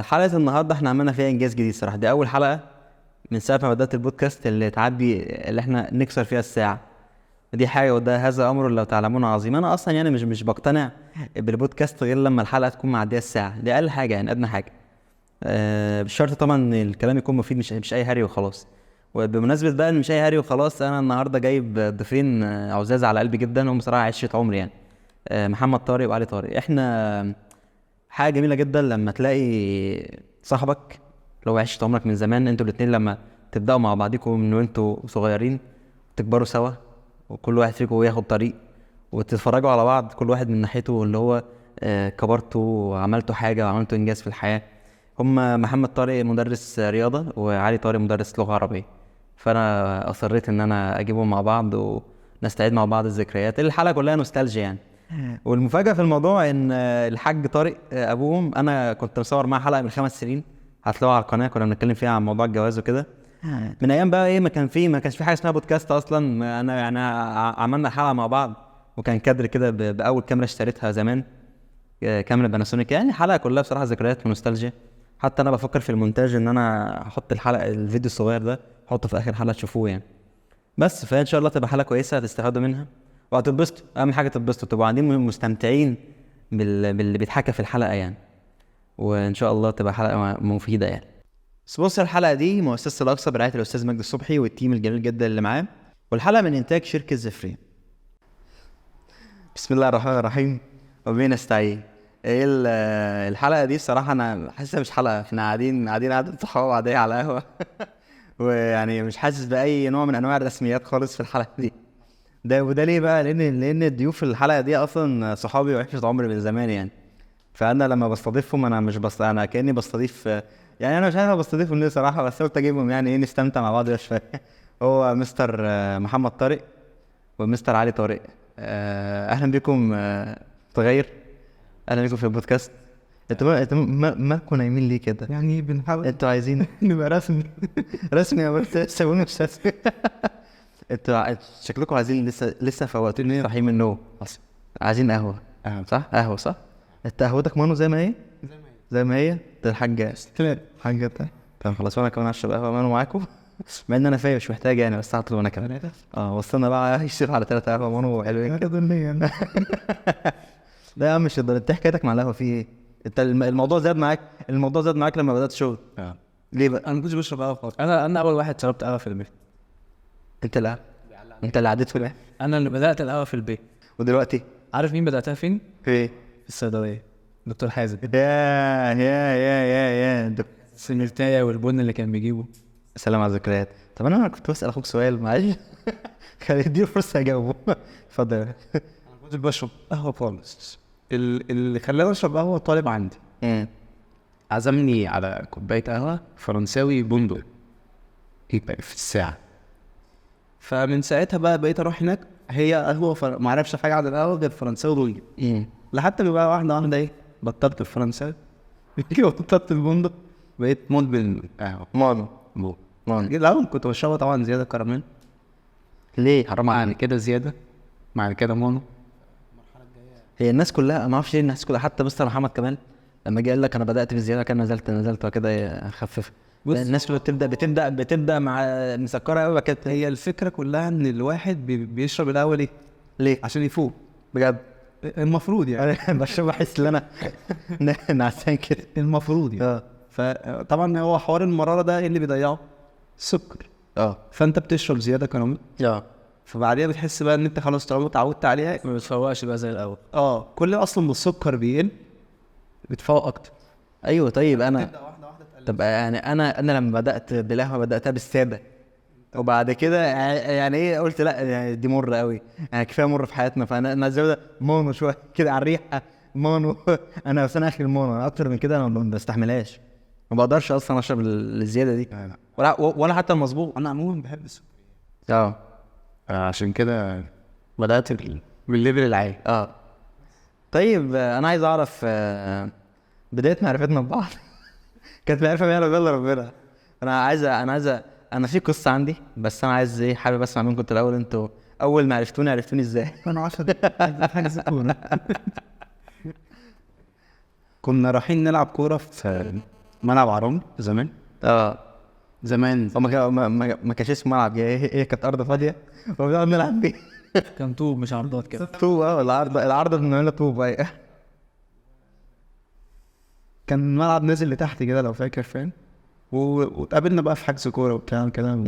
حلقة النهاردة احنا عملنا فيها انجاز جديد صراحة. دي اول حلقة من ساعة ما بدأت البودكاست اللي تعدي اللي احنا نكسر فيها الساعة. دي حاجة وده هذا امر لو تعلمون عظيم. انا اصلا يعني مش بقتنع بالبودكاست غير لما الحلقة تكون معدية الساعة. دي اقل حاجة يعني ادنى حاجة. بالشرط طبعا ان الكلام يكون مفيد، مش اي هري وخلاص. وبمناسبة بقى ان مش اي هري وخلاص، انا النهاردة جايب ضيفين عزاز على قلبي جدا، هم صراحة عشرة عمري يعني. محمد طارق وعلي طارق. احنا حاجة جميلة جدا لما تلاقي صاحبك لو عشت عمرك من زمان، انتوا الاتنين لما تبدأوا مع بعضكم من وانتوا صغيرين، تكبروا سوا، وكل واحد فيكم ياخد طريق، وتتفرجوا على بعض كل واحد من ناحيته اللي هو كبرتوا وعملتوا حاجة وعملتوا إنجاز في الحياة. هما محمد طارق مدرس رياضة وعلي طارق مدرس لغة عربية. فأنا أصريت إن أنا أجيبهم مع بعض ونستعيد مع بعض الذكريات. الحلقة كلها نوستالجيا يعني. والمفاجأة في الموضوع ان الحاج طارق ابوهم انا كنت مصور معاه حلقة من 5 سنين، هتلاقوها على القناة، كنا بنتكلم فيها عن موضوع الجواز وكده. من ايام بقى ايه، ما كانش في حاجة اسمها بودكاست اصلا. انا يعني عملنا حلقة مع بعض، وكان كادر كده باول كاميرا اشتريتها زمان، كاميرا باناسونيك. يعني حلقة كلها بصراحة ذكريات ونوستالجيا. حتى انا بفكر في المونتاج ان انا احط الفيديو الصغير ده احطه في اخر حلقة تشوفوه يعني. بس فان شاء الله تبقى حلقه كويسه هتستفادوا منها وهتتبسطوا. اهم حاجه تتبسطوا، تبقوا قاعدين مستمتعين باللي بيتحكى في الحلقه يعني. وان شاء الله تبقى حلقه مفيده يعني. سبونسر الحلقه دي مؤسسه الاقصى برعايه الاستاذ مجدي الصبحي والتيم الجميل جدا اللي معاه، والحلقه من انتاج شركه زفرين. بسم الله الرحمن الرحيم وبه نستعين. ايه الحلقه دي الصراحه انا حاسسها مش حلقه، احنا قاعدين قعده صحاب عاديه على قهوه ويعني مش حاسس باي نوع من انواع الرسميات خالص في الحلقه دي. وده ليه بقى؟ لان الضيوف في الحلقه دي اصلا صحابي وعشره عمري من زمان يعني. فانا لما بستضيفهم انا مش انا كاني بستضيف، يعني انا مش عارف بستضيفهم ليه صراحه، بس قلت اجيبهم يعني ايه نستمتع مع بعض شويه. هو مستر محمد طارق ومستر علي طارق. اهلا بكم تغير. اهلا بكم في البودكاست. انتوا مالكم نايمين ليه كده؟ يعني بنحاول انتوا عايزين نبقى رسمي. رسمي يا بس سووني مش رسمي. انتوا شكلكم عايزين لسه فوقتوني صاحيين من النوم اصلا. عايزين قهوه. صح، قهوه صح. انت قهوتك مانو زي ما هي. زي ما هي ده الحاجه. تمام. حاجه ده. طب خلاص وانا كمان اشرب قهوه مانو معاكم. مع ان انا فايق مش محتاج يعني، بس هطلب انا كمان. وصلنا بقى يشتغل على 3 قهوه مانو حلوين. كده. لا يا عم مش الدرجة. انت حكايتك مع القهوه في ايه؟ انت الموضوع زاد معاك. الموضوع زاد معاك لما بدات شغل. ليه بقى؟ انا ما كنتش بشرب قهوه خالص. انا اول واحد شربت قهوه في البيت. انت اللي انت اللي عديت في القهوه. انا اللي بدات القهوه في البيت. ودلوقتي عارف مين بداتها فين؟ في ايه؟ في الصيدليه. دكتور حازم. يا السمرتايه والبن اللي كان بيجيبه. سلام على الذكريات. طب انا كنت بسال اخوك سؤال معلش. خلي اديله فرصه اجاوبه. اتفضل. انا ما كنتش بشرب قهوه خالص. اللي خلاني اشرب قهوه طالب عندي عزمني على كوبايه قهوه فرنساوي بندق يبقى في الساعه. فمن ساعتها بقى بقيت اروح هناك. هي قهوه ما اعرفش حاجه عن القهوه غير فرنساوي بندق. لحد ما بقى واحده ايه بطلت الفرنساوي بطلت البندق. بقيت مدمن قهوه مانو. الاول كنت بشربها طبعا زياده كراميل. ليه؟ حرام على كده زياده. بعد كده مانو. هي الناس كلها ما اعرفش ليه الناس كلها، حتى مستر محمد كمال لما جه قال لك انا بدات بالزياده كان نزلت وكده اخفف. الناس كلها بتبدا مع مسكره قوي كده. هي الفكره كلها ان الواحد بيشرب القهوه ليه؟ عشان يفوق بجد المفروض يعني. انا بشرب بحس ان انا نعسان كده المفروض يعني. فطبعا هو حوار المراره ده اللي بيضيعه السكر. فانت بتشرب زياده كراميل. فبعديها بتحس بقى ان انت خلاص طالما اتعودت عليها ما بتفوقش بقى زي الاول. كل اصلا ما السكر بيقل بتفوق اكتر. ايوه طيب انا طب يعني انا لما بدات بالقهوه بداتها بالساده، وبعد كده يعني ايه قلت لا يعني دي مره قوي يعني، كفايه مره في حياتنا، فانا زود مونو شويه كده على الريحه مونو. انا بس انا اخر المونو، انا اكتر من كده انا ما بستحملهاش، ما بقدرش اصلا اشرب الزياده دي. ولا حتى المظبوط. انا عموما بحب السكر. عشان كده بدات بالليفل العالي. طيب انا عايز اعرف بدايه معرفتنا ببعض. كانت معرفه من يلا ربنا. انا في قصه عندي، بس انا عايز ايه، حابب اسمع منكم انتوا الاول. انتوا اول ما عرفتوني ازاي؟ انا 10 حاجه زيتونه. كنا رايحين نلعب كوره في ملعب عرام زمان. زمان هو ما كانش اسمه ملعب، هي كانت ارض فاضيه وبنقعد نلعب فيها. كان طوب مش عرضات كده. طوب، العرض بنعملها طوب. اي كان الملعب نزل لتحت كده لو فاكر، فاهم؟ واتقابلنا بقى في حجز كوره وبتاع كده،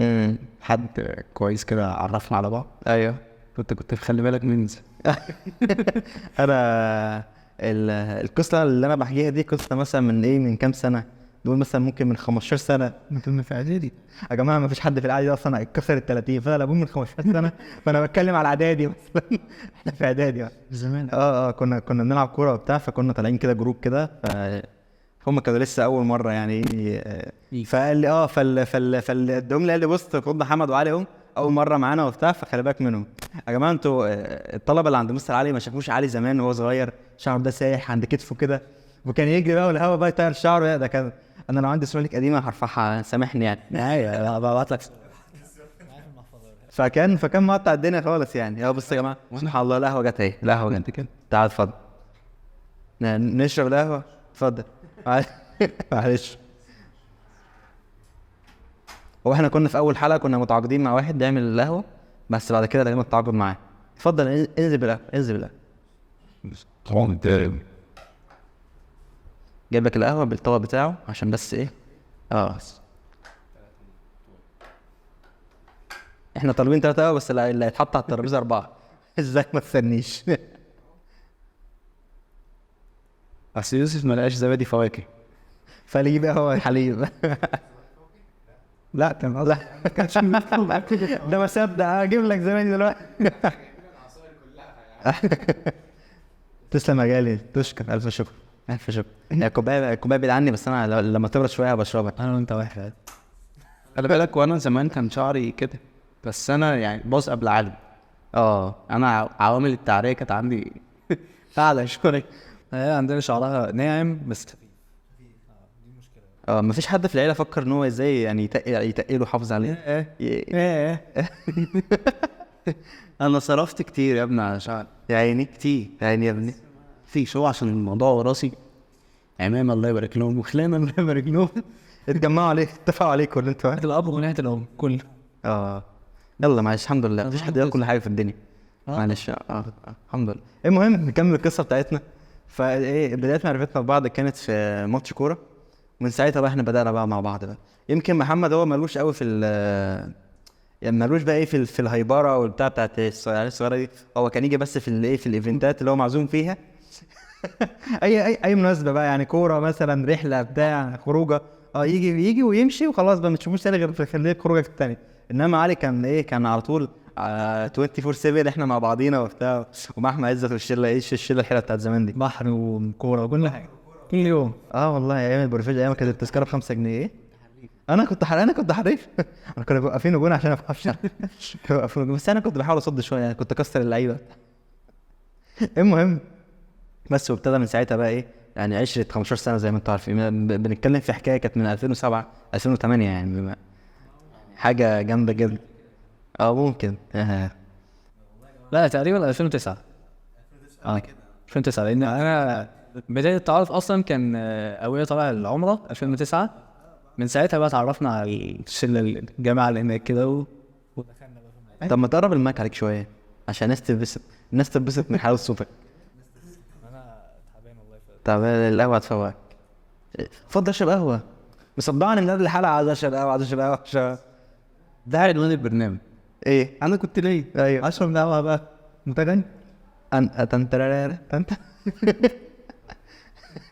حد كويس كده عرفنا على بعض. ايوه. كنت خلي بالك من انا القصه اللي انا بحكيها دي قصه مثلا من كام سنه، دول مثلا ممكن من 15 سنه. كنا في اعدادي يا جماعه ما فيش حد في الاعدادي اصلا اتكسر ال 30، فانا بقول من 15 سنه فانا بتكلم على اعدادي مثلا. احنا في اعدادي زمان. كنا بنلعب كوره وبتاع، فكنا طالعين كده جروب كده، هم كانوا لسه اول مره يعني. فقال لي فالدوم قال لي بص خد حمد وعلي اهم اول مره معانا وبتاع، فخلي بالك منهم يا جماعه. انتوا الطلبه اللي عند مستر علي ما شافوش علي زمان وهو صغير، شعره ده سايح عند كتفه كده، وكان يجري بقى والهوا بقى يطير شعره. ده كان انا لو عندي سؤالك قديمه هرفعها، سامحني يعني. ايوه ببعت لك. فكان مقطع الدنيا خالص يعني. بص يا جماعه سبحان الله، القهوه جت اهي، القهوه جت كده. تعال اتفضل نشرب القهوه، اتفضل. معلش. هو احنا كنا في اول حلقه كنا متعاقدين مع واحد بيعمل القهوه، بس بعد كده لقينا التعاقد معاه. اتفضل انزل بالقهوه، انزل بالقهوه. طبعا جايب لك القهوه بالطبق بتاعه عشان بس ايه. احنا طالبين 3 قهوه بس اللي هيتحط على الترابيزه 4. ازاي ما تستنيش؟ اصل يوسف ما لقاش زبادي فواكه، فاللي يجيب قهوه حليب. لا كان لا كانش ده ما صدق هجيب لك زبادي دلوقتي. تسلم يا غالي، تشكر، الف شكر الف شكر. الكوبايه بعيد عني، بس انا لما تبرد شويه بشربها. انا وانت واحد. خلي بالك، وانا زمان كان شعري كده، بس انا يعني باظ قبل علم. انا عوامل التعريه كانت عندي اعلى شويه. هي عندنا شعرها ناعم بس مفيش حد في العيله فكر ان هو ازاي يعني يتقله حافظ عليه. انا صرفت كتير يا ابني على شعري، يا عيني كتير، يا عيني يا ابني. في شو عشان الموضوع وراسي. عمام الله يبارك لهم وخلانه الله يبارك لهم اتجمعوا عليه، اتفقوا عليه كل انتوا. الاب ونهايه الام كل. يلا معلش، الحمد لله مفيش حد ياكل كل حاجه في الدنيا. معلش. الحمد لله. المهم نكمل القصه بتاعتنا. فايه بدايه معرفتنا ببعض كانت في ماتش كوره، ومن ساعتها بقى احنا بدانا بقى مع بعض بقى. يمكن محمد هو مالوش قوي في يعني مالوش بقى ايه في الهايبره والبتاع بتاعت الصغيره دي. هو كان يجي بس في الايه في الايفنتات اللي هو معزوم فيها. اي مناسبه بقى يعني، كوره مثلا، رحله بتاع خروجه، يجي ويمشي وخلاص بقى، ما تشوفوش تاني غير في خلال الخروجه الثانيه. انما علي كان على طول 24/7 احنا مع بعضينا وبتاع، ومع احمد عزت والشله الشله الحلوه بتاعت زمان دي، بحر وكوره وكل حاجه كل يوم. والله ايام البورفيج، ايام كانت التذكره ب5 جنيه. انا كنت حريف. انا كنا واقفين جون عشان افحش. بس انا كنت بحاول اصد شويه يعني، كنت اكسر اللعيبه. المهم بس، وابتدى من ساعتها بقى ايه يعني 15 سنه زي ما انتوا عارفين. بنتكلم في حكايه كانت من 2007 2008 يعني، حاجه جامده جدا. ممكن لا تقريبا 2009. 2009 لان انا بدايه التعارف اصلا كان ابويا طالع العمره 2009. من ساعتها بقى اتعرفنا على الشله الجامعه اللي هناك كده ودخلنا بقى. طب ما تقرب المايك عليك شويه عشان الناس تتبسط من حلاوه صوتك. انا تعبان والله. طب القهوه هتفوقك. اتفضل اشرب قهوه. مصدعني من قبل الحلقه عايز اشرب قهوه. ده عنوان البرنامج. ايه انا كنت ليه ايوه اشرب قهوه بقى متغني. انت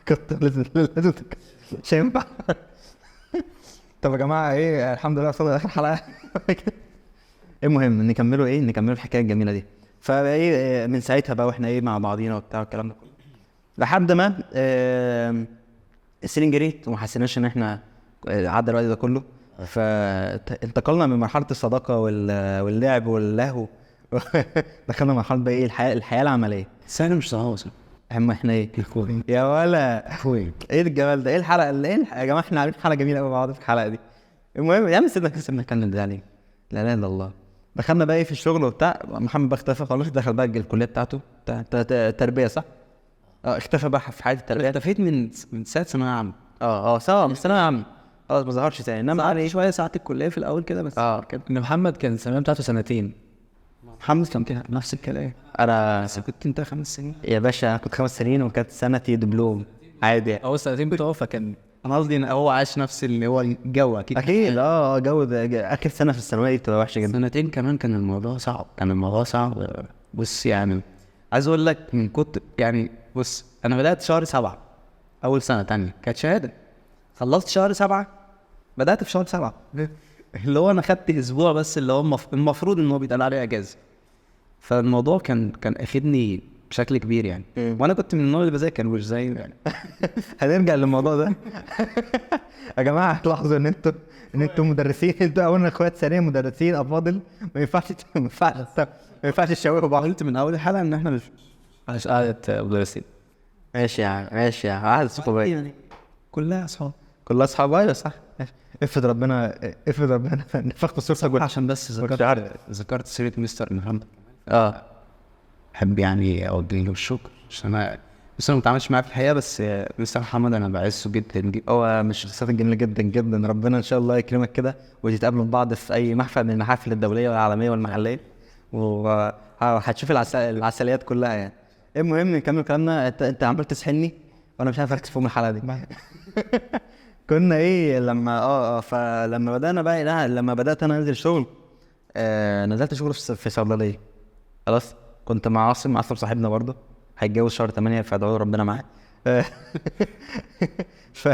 كنت لازم مش هينفع. طب يا جماعه ايه، الحمد لله وصلنا لاخر حلقه. المهم نكملوا الحكايه الجميله دي. فايه من ساعتها بقى واحنا ايه مع بعضينا وبتاع الكلام ده كله، لحد ما السنين جريت وما حسيناش ان احنا عدى الوقت ده كله. فانتقلنا من مرحله الصداقه واللعب واللهو. دخلنا مرحله بقى ايه الحياه العمليه. سنه مش صهاوس. احنا ايه يا ولا اخوي، ايه الجمال ده، ايه الحلقه اللي يا جماعه احنا عاملين حلقه جميله قوي مع بعض في الحلقه دي. المهم يا عم سيبنا نتكلم ده عليه. لا اله الا الله. دخلنا بقى ايه في الشغل وبتاع. محمد بقى اختفى خلاص، دخل بقى الكليه بتاعته تربيه صح. اختفى بقى في حياه التربيه. اختفيت من ساعه ثانويه عامه. سوا من ثانويه عامه خلاص ما ظهرش تاني، انما قعدت علي شويه ساعات الكليه في الاول كده بس. كده. ان محمد كان الثانويه بتاعته سنتين. محمد كان كده نفس الكلام. انا بس كنت انت 5 سنين. يا باشا كنت 5 سنين وكانت سنتي دبلوم عادي. اول سنتين بتوعه فكان انا قصدي ان هو عاش نفس اللي هو الجو اكيد. اكيد اخر سنه في الثانويه دي بتبقى وحشه جدا. سنتين كمان كان الموضوع صعب، بص يعني عايز اقول لك من كنت يعني بص انا بدات شهر 7 اول سنه تانية كانت شهاده، خلصت شهر 7 بدات في شهر 7 اللي هو انا خدت اسبوع بس اللي هو المفروض ان هو بيتقال عليه اجازه. فالموضوع كان اخدني بشكل كبير يعني. وانا كنت من النوع اللي بذاكر مش زي يعني. هنرجع للموضوع ده. يا جماعه هتلاحظوا ان انتوا مدرسين، انتوا اولا اخوات، ثانيا مدرسين افاضل، ما ينفعش تشوهوا بعض. قلت من اول الحلقه ان احنا مش قعدة مدرسين. ماشي يا عم ماشي يا عم، قعدة صحوبية يعني كلها اصحاب. كلها اصحاب. ايوه صح. افرض ربنا نفخت الصورة جوه. عشان بس ذكرت سيره مستر محمد. احب يعني اوجه له الشكر عشان انا بس انا ما بتعاملش معاه في الحقيقه، بس مستر محمد انا بعزه جدا جدا. هو مش شخصيات جميلة جدا جدا، ربنا ان شاء الله يكرمك كده وتتقابلوا بعض في اي محفل من المحافل الدولية والعالمية والمحلية، وهتشوف العسليات كلها يعني. المهم نكمل كلامنا. انت عمال تسحلني وانا مش عارف اركز فيهم الحلقة دي. كنا ايه لما فلما بدأنا بقى لما بدأت انا انزل شغل، نزلت شغل في صيدلية. خلاص كنت مع عاصم صاحبنا برضه هيتجوز شهر 8 فادعوا ربنا معاه. ف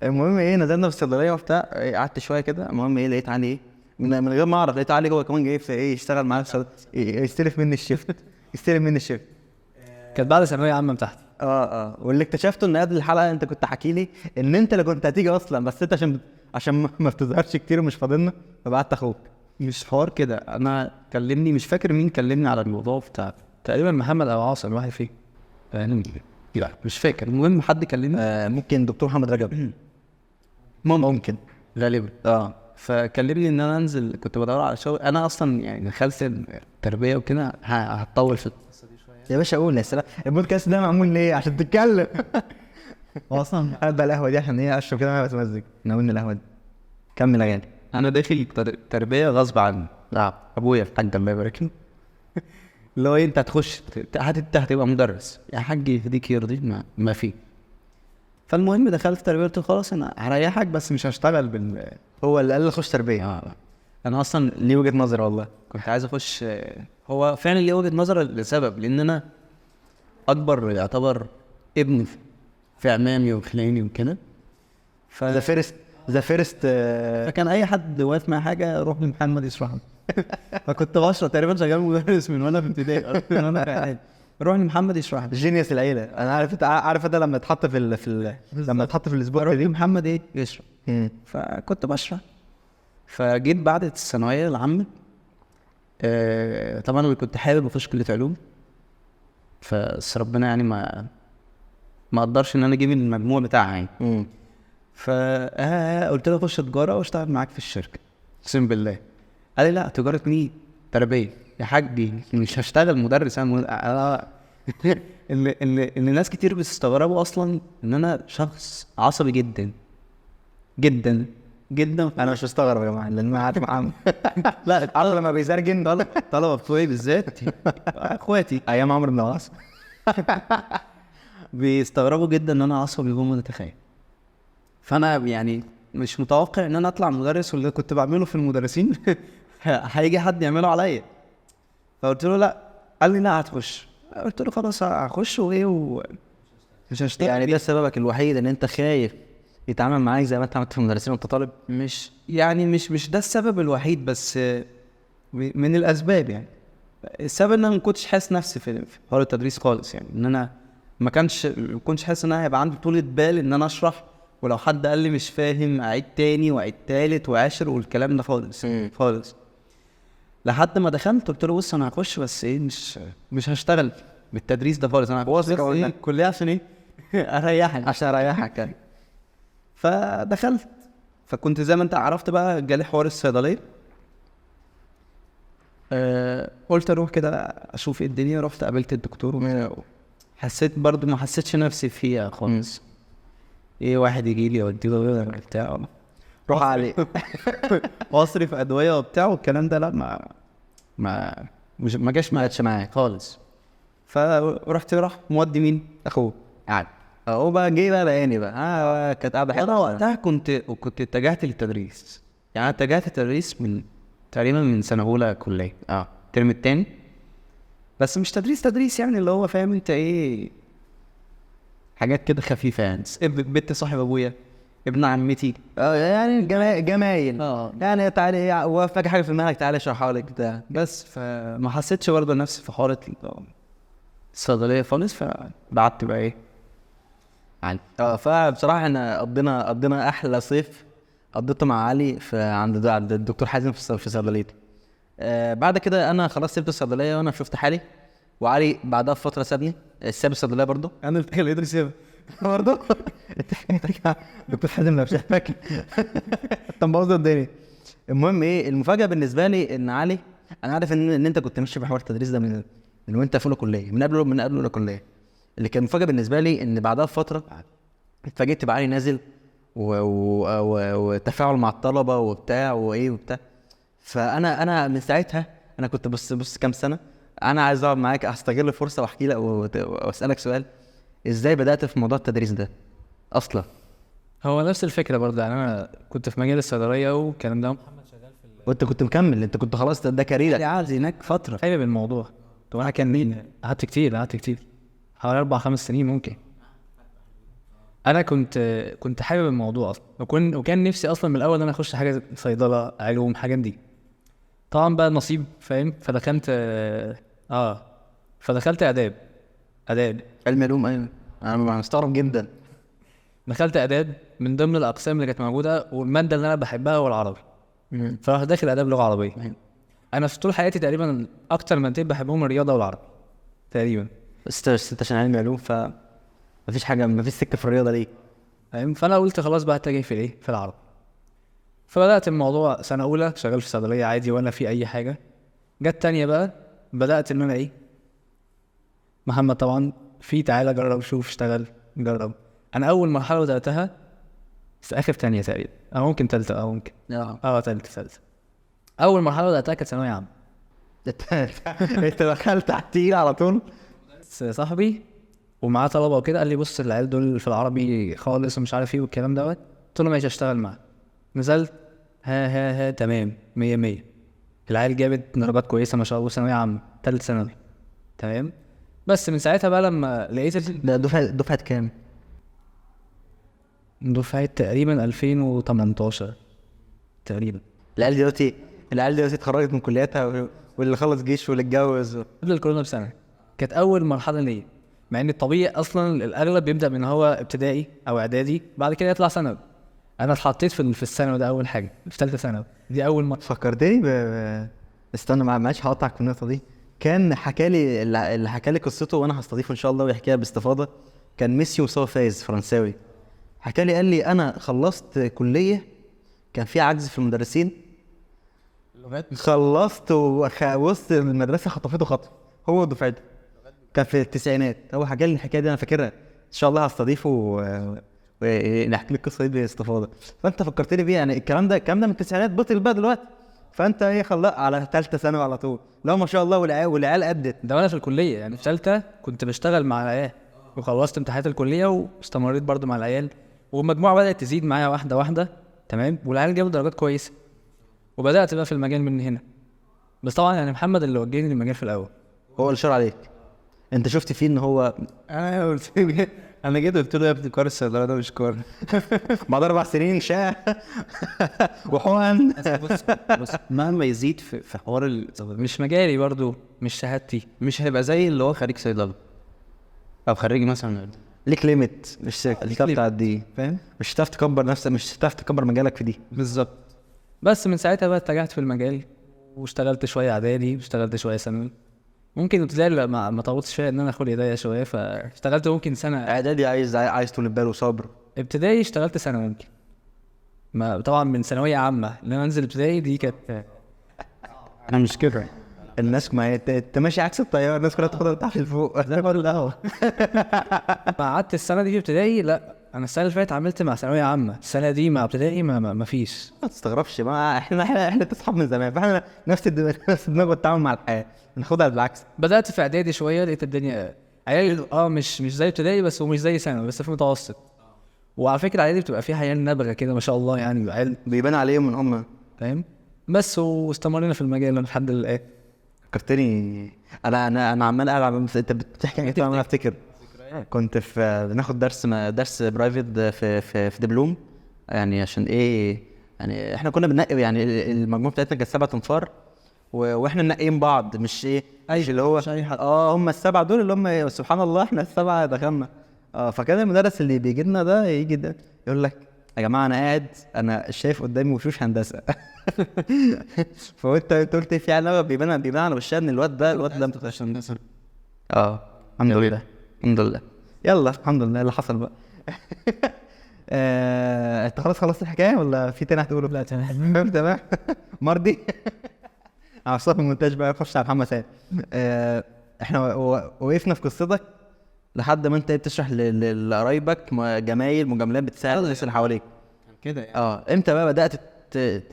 المهم ايه نزلنا في الصيدليه وبتاع، قعدت شويه كده. المهم ايه لقيت علي ايه من غير ما اعرف، لقيت علي جوه كمان جاي في ايه يشتغل معايا في يستلف مني الشيفت. كانت بعد ثانويه عامه بتاعتي. واللي اكتشفته ان قبل الحلقه انت كنت حكي لي ان انت اللي كنت هتيجي اصلا، بس انت عشان ما بتظهرش كتير ومش فاضلنا فبعت اخوك. مش حوار كده، انا كلمني مش فاكر مين كلمني على الموضوع بتاع تقريبا محمد او عاصم واحد فيه. لا مش فاكر. المهم حد كلمني. ممكن دكتور محمد رجب. ممكن غالبا. فكلمني ان انا انزل، كنت بدور على شغل. انا اصلا يعني دخلت التربيه وكده هتطول في القصه دي شويه. يا باشا قول يا سلام. البودكاست ده معمول ليه؟ عشان تتكلم. اصلا هبقى القهوه دي عشان ايه اشرب كده وانا بتمزج. ناولني القهوه دي. كمل يا غالي. انا داخل تربيه غصب عني. ابويا الحاج الله يبارك له اللي هو انت هتخش هتبقى مدرس يا حاج يهديك يرضيك ما في. فالمهم دخلت تربيه، قلت خلاص انا هريحك بس مش هشتغل هو اللي قال لي اخش تربيه. انا اصلا ليه وجهه نظر والله كنت عايز اخش. هو فعلا ليه وجهه نظر لسبب، لان انا اكبر يعتبر ابن في عمامي وخلاني وكده. ذا فيرست فكان اي حد واقف مع حاجه روح لمحمد يشرح لي. فكنت بشرح تقريبا شغال مدرس من وانا في ابتدائي، من وانا في اعدادي روح لمحمد يشرح لي. جينيوس العيله. انا عارف انت لما تحط لما تحط في الاسبوع روح لمحمد ايه يشرح. فكنت بشرح. فجيت بعد الثانويه العامه. طبعا انا كنت حابب اخش كليه علوم، بس ربنا يعني ما قدرش ان انا اجيب المجموع بتاعها يعني. قلت له اخش تجاره واشتغل معاك في الشركه. اقسم بالله قال لي لا تجاره مين؟ تربيه يا حاج، مش هشتغل مدرس. انا اللي ناس كتير بتستغربوا اصلا ان انا شخص عصبي جدا جدا جدا. انا مش مستغرب يا جماعه لان انا عارف معاهم. لا الطلبه لما بيزرجن طلبه بتوعي بالذات اخواتي ايام عمرو بن العاص بيستغربوا جدا ان انا عصبي وهم متخيل. فانا يعني مش متوقع ان انا اطلع مدرس، واللي كنت بعمله في المدرسين هيجي حد يعمله عليا. فقلت له لا. قال لي لا هتخش. قلت له خلاص هخش وايه مش هشتغل. يعني ده سببك الوحيد ان انت خايف يتعامل معاك زي ما انت عملت في المدرسين وانت طالب؟ مش ده السبب الوحيد، بس من الاسباب يعني. السبب ان انا ما كنتش حاسس نفسي في حوار التدريس خالص، يعني ان انا ما كنتش حاسس ان انا هيبقى عندي طولة بال ان انا اشرح، ولو حد قال لي مش فاهم اعيد تاني واعيد تالت وعاشر والكلام ده خالص خالص. لحد ما دخلت قلت له بص انا هخش بس ايه مش هشتغل بالتدريس ده خالص. انا هخش الكليه عشان ايه؟ عشان اريحك يعني. فدخلت. فكنت زي ما انت عرفت بقى جالي حوار الصيدليه. قلت اروح كده اشوف ايه الدنيا. رحت قابلت الدكتور حسيت برضو ما حسيتش نفسي فيها خالص. ايه واحد يجي لي اوديه بتاع روح عليه. واصرف ادويه وبتاع والكلام ده، لا ما جاش ما قعدش معاك خالص. فرحت راح مودي مين اخوه قاعد. هو بقى جه بقى لقاني بقى كانت قاعده انا حلوه. وقتها كنت اتجهت للتدريس. يعني انا اتجهت للتدريس من تقريبا من سنه اولى كليه الترم التاني. بس مش تدريس يعني اللي هو فاهم انت ايه، حاجات كده خفيفه يعني. بنت صاحب ابويا، ابن عمتي، يعني جمايل يعني تعالى وفاك حاجه في دماغك تعالى اشرحها لك بتاع. بس فما حسيتش برضه نفسي في حوار الصيدليه خالص. فبعدت بقى ايه علي. فبصراحه احنا قضينا احلى صيف قضيته مع علي في عند الدكتور حازم في صيدليته. بعد كده انا خلاص سبت الصيدليه وانا شفت حالي، وعلي بعدها بفتره سابني، ساب الصيدليه برضه. انا اللي لقيته سيبها برضه دكتور حازم لو شافك انت مبوظ الدنيا. المهم ايه المفاجاه بالنسبه لي ان علي، انا عارف ان انت كنت ماشي بحوار التدريس ده من وانت في اولى كليه، من قبل اولى كليه. اللي كان مفاجاه بالنسبه لي ان بعدها بفتره اتفاجئت بعلي نازل وتفاعل مع الطلبه وبتاع وايه وبتاع. فانا من ساعتها انا كنت بص كام سنه انا عايز اقعد معاك استغل الفرصه واحكي لك واسالك سؤال. ازاي بدات في موضوع التدريس ده اصلا؟ هو نفس الفكره برضه، يعني انا كنت في مجال الصيدليه والكلام ده، وانت كنت مكمل، انت كنت خلاص ده كاريرك. قاعد هناك فتره حابب الموضوع. طب انا كان قعدت كتير حوالي 4-5 سنين ممكن. انا كنت حابب الموضوع اصلا، وكان نفسي اصلا من الاول ان انا اخش حاجه صيدله علوم حاجات دي. طبعا بقى نصيب فاهم، فدخلت فدخلت اداب علم علوم. ايوه انا مستغرب جدا. دخلت اداب من ضمن الاقسام اللي كانت موجوده، والماده اللي انا بحبها هو العربي. فرحت داخل اداب لغه عربيه. انا في طول حياتي تقريبا اكتر مادتين بحبهم الرياضه والعربي تقريبا. بس عشان علم علوم مفيش حاجه، مفيش سكه في الرياضه ليه فاهم. فانا قلت خلاص بقى اتجه في الايه في العربي. فبدات الموضوع سنه اولى شغال في صيدليه عادي ولا في اي حاجه. جت تانية بقى بدات ان انا ايه، محمد طبعا في تعالى جرب شوف اشتغل جرب. انا اول مرحله بداتها في اخر تانية تقريبا او ممكن تالتة او ممكن تالتة. اول مرحله بداتها كانت ثانويه عامه. انت دخلت تحتيه على طول. صاحبي ومعاه طلبه وكده قال لي بص العيال دول في العربي خالص ومش عارف ايه والكلام دوت. قلت له ماشي اشتغل معاه. نزلت ها تمام 100. العيال جابت درجات كويسه ما شاء الله، ثانويه عامه ثالث ثانوي تمام. بس من ساعتها بقى لما لقيت ده دفعه كام؟ دفعه تقريبا 2018 تقريبا. العيال دلوقتي اتخرجت من كلياتها، واللي خلص جيش واللي اتجوز قبل الكورونا بسنه كانت اول مرحله ليا. مع ان الطبيعي اصلا الاغلب بيبدا من هو ابتدائي او اعدادي بعد كده يطلع ثانوي. انا اتحطيت في الثانوي ده اول حاجه، في ثالثه ثانوي دي اول مره. فكرتني استنى معلش هقطعك في النقطه دي. كان اللي حكى لي قصته وانا هستضيفه ان شاء الله ويحكيها باستفاضه. كان ميسيو مصطفى فايز فرنساوي. حكى لي قال لي انا خلصت كليه كان في عجز في المدرسين، خلصت وسط المدرسه خطفته خطف هو ودفعته. كان في التسعينات. هو حكى لي الحكايه دي انا فاكرها، ان شاء الله هستضيفه ونحكي لك القصه دي باستفاضه. فانت فكرتني بيه، يعني الكلام ده من التسعينات بطل بقى دلوقتي. فانت ايه خلق على ثالثه ثانوي على طول. لا ما شاء الله والعيال ادت ده وانا في الكليه يعني في ثالثه كنت بشتغل مع العيال وخلصت امتحانات الكليه واستمريت برضو مع العيال، والمجموعه بدات تزيد معايا واحده واحده تمام، والعيال جابوا درجات كويسه وبدات بقى في المجال من هنا. بس طبعا يعني محمد اللي وجهني للمجال في الاول، هو اللي شار عليك. انت شفت فيه ان هو انا جيت قلت له يا ابني كار الصيدله ده مش كار. بعد 4 سنين وحوان. بص مهما يزيد في حوار مش مجالي برضو مش شهادتي، مش هيبقى زي اللي هو خريج صيدله او خريج مثلا. ليك ليميت مش هتعرف تعديه، فاهم؟ مش هتعرف تكبر نفسك، مش هتعرف تكبر مجالك في دي بالظبط. بس من ساعتها بقى اتجهت في المجال واشتغلت شويه اعدادي واشتغلت شويه ثانوي. ممكن ابتدائي ما طولتش فيها ان انا اخد ايديا شويه، فاشتغلت ممكن سنه. اعدادي عايز طول بال وصبر. ابتدائي اشتغلت سنه ممكن، ما طبعا من ثانويه عامه ان انا انزل ابتدائي دي كانت انا مش كده. الناس ما انت ماشي عكس التيار، الناس كلها تاخدها تحت لفوق زي ما القهوه. قعدت السنه دي في ابتدائي، لا انا السنه اللي فاتت عملت مع ثانويه عامه، السنه دي مع ابتدائي ما فيش. ما تستغربش، ما احنا اصحاب من زمان، فاحنا نفس الدماغ نفس الدماغ والتعامل مع الحياه، ناخدها بالعكس. بدات في اعدادي شويه لقيت الدنيا عيال مش زي ابتدائي بس ومش زي ثانوي، بس في متوسط. وعلى فكره اعدادي بتبقى فيها عيال نابغه كده ما شاء الله، يعني عيال بيبان عليهم ان هم فاهم. بس واستمرينا في المجال الحمد لله. فكرتني. انا عمال العب، انت بتحكي حاجات عمال افتكر. كنت في بناخد درس برايفت في دبلوم، يعني عشان ايه، يعني احنا كنا بننقي، يعني المجموعه بتاعتنا كانت 7 انفار واحنا منقيين بعض، مش ايه مش اللي هو هم السبعه دول اللي هم سبحان الله احنا السبعه دخلنا. فكان المدرس اللي بيجي لنا ده يجي ده يقول لك يا جماعه انا قاعد انا شايف قدامي وشوش هندسه. فانت قلت في علامه بيبان على وشها ان الواد ده ما بتخش هندسه. الحمد لله الحمد لله. يلا الحمد لله اللي حصل بقى. انت خلاص خلصت الحكايه ولا في تاني هتقوله؟ لا تمام. تمام. مرضي. على صف المونتاج بقى خش على محمد سامي. احنا وقفنا في قصتك لحد ما انت بتشرح لقرايبك جمايل مجاملات بتساعد الناس اللي حواليك كده يعني. امتى بقى بدات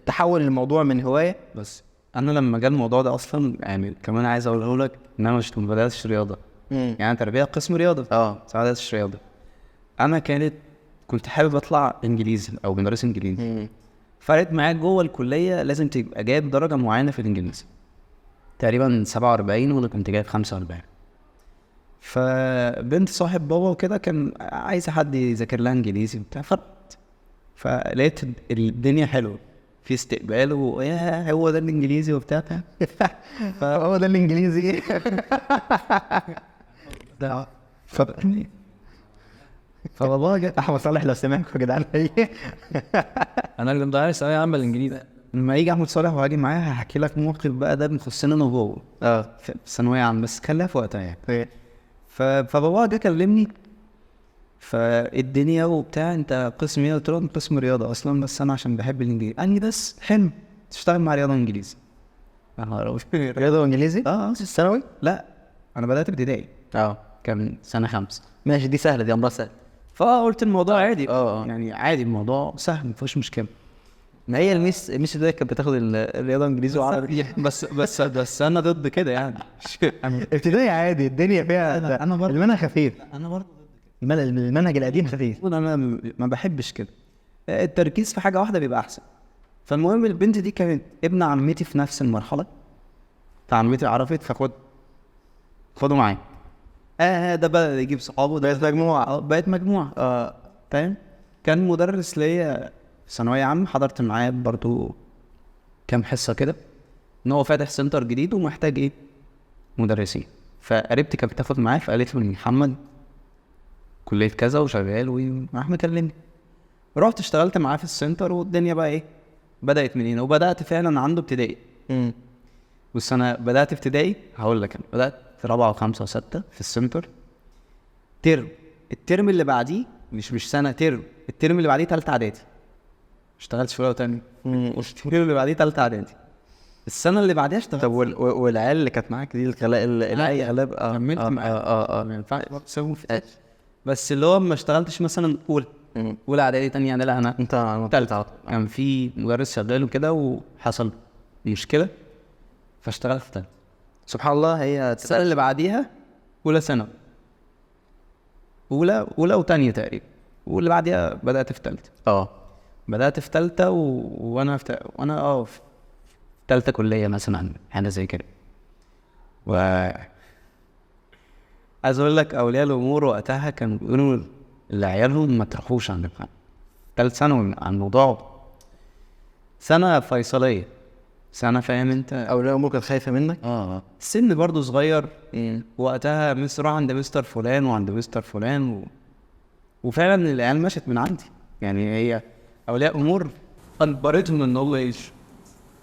تحول الموضوع من هوايه؟ بس انا لما جه الموضوع ده اصلا، يعني كمان عايز اقوله لك ان انا مش ما بداتش رياضه، يعني تربيه قسم رياضه بس ما بداتش رياضه. انا كنت حابب اطلع انجليزي او مدرس انجليزي. فرقت معايا جوه الكليه لازم تبقى جايب درجه معينه في الانجليزي، تقريبا 47 وانا كنت جايب 45. فبنت صاحب بابا وكده كان عايزه حد يذاكر لها انجليزي وبتاع، فلقيت الدنيا حلوه في استقبال، ويا هو ده الانجليزي وبتاع. فهو ده الانجليزي. ده فبابا جه احمد صالح لو سمعكم يا جدعان. انا اللي مضيع الثانويه عامه الانجليزي. لما يجي احمد صالح وهاجي معاه هحكي لك موقف بقى ده بيخصنا انا وهو في ثانويه عامه، بس خليها في وقتها يعني. فبابا جه كلمني فالدنيا وبتاع، انت قسم ايه؟ قلت له انا قسم رياضه اصلا، بس انا عشان بحب الانجليزي. قال لي بس حلو تشتغل مع رياضه انجليزي. رياضه وانجليزي؟ الثانوي؟ لا انا بدات ابتدائي كان سنه 5. ماشي دي سهله، دي امرها سهل. فقلت الموضوع عادي يعني عادي، الموضوع سهل مفيش مشكله. ما هي الميس ده كانت بتاخد الرياضه انجليزي وعربي. بس انا ضد كده يعني. ابتدائي عادي الدنيا فيها انا برضه المنهج خفيف. انا برضه المنهج القديم خفيف. انا ما بحبش كده، التركيز في حاجه واحده بيبقى احسن. فالمهم البنت دي كانت ابن عمتي في نفس المرحله، فعمتي عرفت خدوا معايا. ده بقى يجيب صحابه، بقت مجموعه. بقت مجموعه فاهم. كان مدرس ليا في ثانويه عامه حضرت معاه برضو كام حصه كده، ان هو فاتح سنتر جديد ومحتاج ايه مدرسين. فقريبتي كانت بتاخد معاه، فقالت له محمد كليه كذا وشغال، وراح مكلمني. رحت اشتغلت معاه في السنتر، والدنيا بقى ايه بدات من هنا. وبدات فعلا عنده ابتدائي. بس انا بدات ابتدائي هقول لك، انا بدات في 4 و5 و6 في السنتر الترم اللي بعديه مش سنه، الترم اللي بعديه ثالثه اعدادي. اشتغلت في اولى وثانيه، الترم اللي بعديه ثالثه اعدادي. السنه اللي بعديها اشتغلت. طب والعيال اللي كانت معاك دي الغلاب كملت معاك. ما ينفعش تسوي في بس اللي هو ما اشتغلتش مثلا اولى اعدادي ثانيه يعني. لا انا انت ثالثه. كان في مدرس شغال وكده وحصل مشكله فاشتغلت في ثالثه. سبحان الله. هي السنه اللي بعديها اولى ثانوي، اولى وثانيه تقريبا، واللي بعديها بدات في ثالثه. بدات في ثالثه وانا في ثالثه كليه مثلا، حاجه زي كده. عايز اقول لك اولياء الامور وقتها كانوا بيقولوا لعيالهم ما تروحوش عند الامتحان ثالث ثانوي. عن الموضوع سنه فيصليه، سنه فاهم انت. اولياء الامور كانت خايفه منك. السن برضو صغير. وقتها راح عند مستر فلان وعند مستر فلان وفعلا العيال مشت من عندي. يعني هي اولياء امور اجبرتهم ان هو يعيش.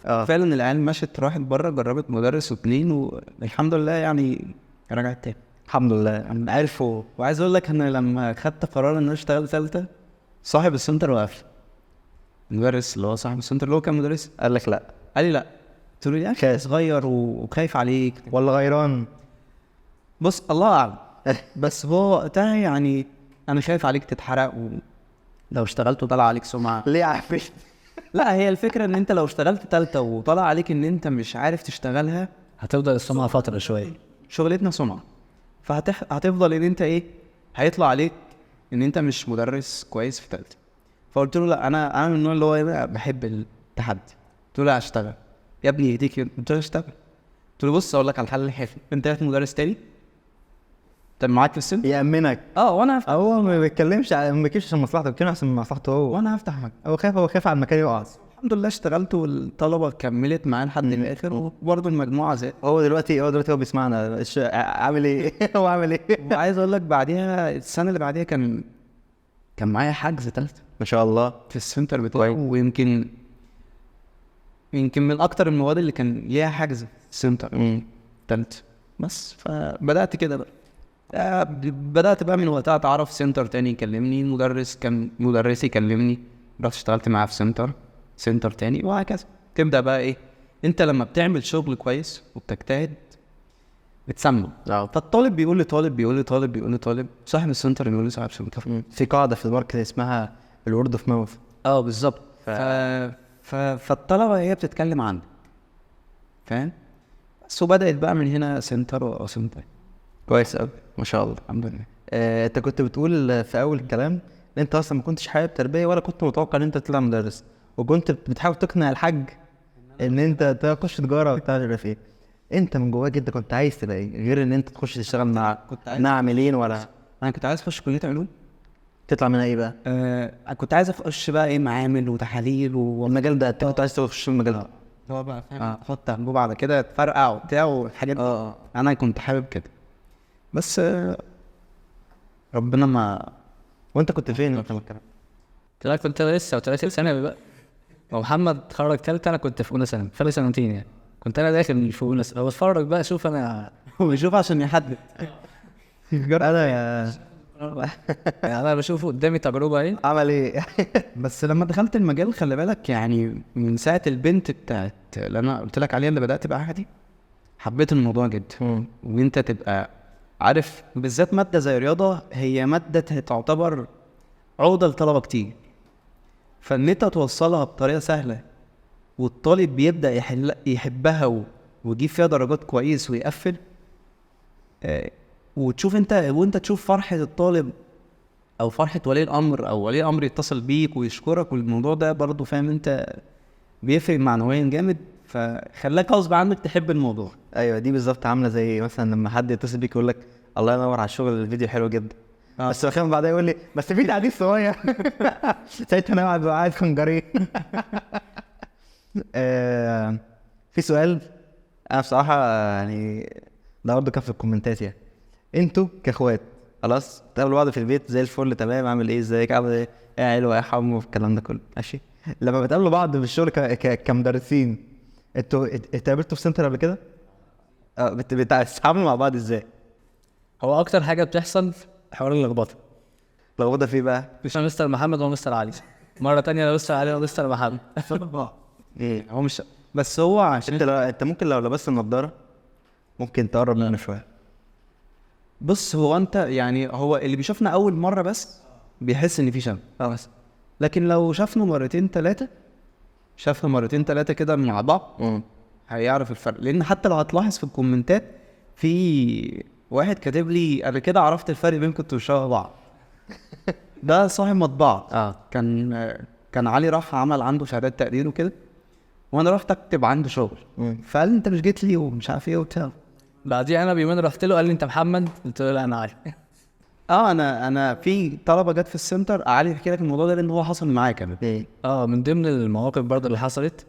فعلا العيال مشت، راحت بره جربت مدرس واتنين، والحمد لله يعني رجعت تاني الحمد لله. عرفوا. وعايز اقول لك انا لما خدت قرار ان انا اشتغل ثالثه، صاحب السنتر وقف لي. المدرس اللي هو صاحب السنتر اللي هو كان مدرس قال لك لا؟ قال لي لا، قلت له يا اخي صغير وخايف عليك. ولا غيران؟ بص الله اعلم. بس هو وقتها يعني انا خايف عليك تتحرق، ولو اشتغلت وطلع عليك سمعه. ليه عفيت؟ لا هي الفكره ان انت لو اشتغلت تالتة وطلع عليك ان انت مش عارف تشتغلها، هتفضل السمعة فترة شوية. شغلتنا سمعه، هتفضل ان انت ايه، هيطلع عليك ان انت مش مدرس كويس في تالتة. فقلت له لا، انا من النوع اللي هو إيه، بحب التحدي. قلت له لا هشتغل يا ابني يهديك. قلت له اشتغل. قلت له بص اقول لك على الحل الحلو، انت هات مدرس تاني طب معاك في السن، يأمنك. وانا هفتح، هو ما بيتكلمش ما بيتكلمش عشان مصلحته، بيتكلم عشان مصلحته هو. وانا هفتح معاك. هو خايف على المكان يقع. الحمد لله اشتغلت والطلبه كملت معايا لحد الاخر، وبرضه المجموعه زي. هو دلوقتي بيسمعنا عامل ايه؟ هو عامل ايه؟ وعايز اقول لك بعديها السنه اللي بعديها كان معايا حجز تالتة ما شاء الله. في السنتر بتاعه، ويمكن من اكتر المواد اللي كان ليها حجز سنتر تالتة. بس فبدات كده بقى، بدات بقى من وقتها اتعرف سنتر تاني يكلمني، مدرسي يكلمني، رحت اشتغلت معاه في سنتر تاني، وهكذا. تبدا بقى ايه، انت لما بتعمل شغل كويس وبتجتهد بتسمع. فالطالب بيقول لي طالب، صاحب السنتر يقول لي صاحب السنتر. في قاعده في الماركت اسمها الورد اوف ماوث. بالظبط. فالطلبه هي بتتكلم عنك، فاهم. بس وبدات بقى من هنا سنتر. كويس قوي ما شاء الله. الحمد لله. انت كنت بتقول في اول الكلام ان انت اصلا ما كنتش حابب تربيه، ولا كنت متوقع ان انت تطلع مدرس، وكنت بتحاول تقنع الحاج ان انت تخش تجاره وبتاع مش عارف ايه. انت من جواك انت كنت عايز تبقى ايه غير ان انت تخش تشتغل مع عاملين؟ ولا انا كنت عايز اخش كليه علوم. تطلع منها ايه بقى؟ كنت عايز اخش بقى ايه، معامل وتحاليل والمجال ده انت كنت عايز تخش المجال ده؟ هو بقى فاهم، احط انبوب على كده تفرقع وبتاع والحاجات دي. انا كنت حابب كده، بس ربنا ما. وانت كنت فين وقت ما الكلام؟ كنت لسه وثلاثة ثانوي بقى، ومحمد اتخرج تالتة، انا كنت في اولى ثانوي، فرق سنتين يعني. كنت انا داخل في اولى ثانوي بتفرج بقى اشوف انا بيشوف عشان يحدد. انا يعني انا بشوف قدامي تجربه ايه عمل ايه. بس لما دخلت المجال خلي بالك، يعني من ساعه البنت بتاعت اللي انا قلت لك عليها اللي بدات بقى دي، حبيت الموضوع جدا. وانت تبقى عارف بالذات ماده زي رياضه، هي ماده تعتبر عقده لطلبه كتير، فان انت توصلها بطريقه سهله والطالب بيبدا يحبها ويجيب فيها درجات كويس ويقفل، وتشوف وانت تشوف فرحه الطالب او فرحه ولي الامر، او ولي الامر يتصل بيك ويشكرك، والموضوع ده برضو فاهم انت بيفرق معنويا جامد، فخلاك غصب عنك تحب الموضوع. ايوه دي بالظبط عامله زي مثلا لما حد يتصل بيك يقول لك الله ينور على الشغل، الفيديو حلو جدا. بس بخاف بعدها يقول لي بس في تعديل صغير. ساعتها انا قاعد خنجري. في سؤال انا بصراحه يعني ده برضه كان في الكومنتات، يعني انتوا كاخوات خلاص تقابلوا بعض في البيت زي الفل، تمام، عامل ايه، ازيك، عامل ايه، ايه حلو، يا حمو، الكلام ده كله ماشي. لما بتقابلوا بعض في الشغل كمدرسين، انتوا اتقابلتوا في سنتر قبل كده؟ بتتعاملوا مع بعض ازاي؟ هو اكتر حاجه بتحصل حوار اللخبطه. لخبطه في بقى مش انا مستر محمد ومستر علي، مره تانية انا مستر علي ومستر محمد. ايه هو مش بس هو عشان انت ممكن لو لبست النضاره ممكن تقرب منه شويه. بص هو انت يعني هو اللي بيشوفنا اول مره بس بيحس ان في شبه بس، لكن لو شافنا مرتين ثلاثه كده مع بعض هيعرف الفرق. لان حتى لو هتلاحظ في الكومنتات في واحد كاتب لي قبل كده عرفت الفرق بينكم انتوا شبه بعض. ده صاحب مطبعه. كان علي راح عمل عنده شهادات تقدير وكده، وانا رحت اكتب عنده شغل، فقال لي انت مش جيت لي ومش عارف ايه وبتاع. بعديها انا بيومين رحت له قال لي انت محمد، قلت له لا انا علي. انا في طلبه جت في السنتر، علي يحكي لك الموضوع ده لان هو حصل معايا كمان. من ضمن المواقف برضه اللي حصلت،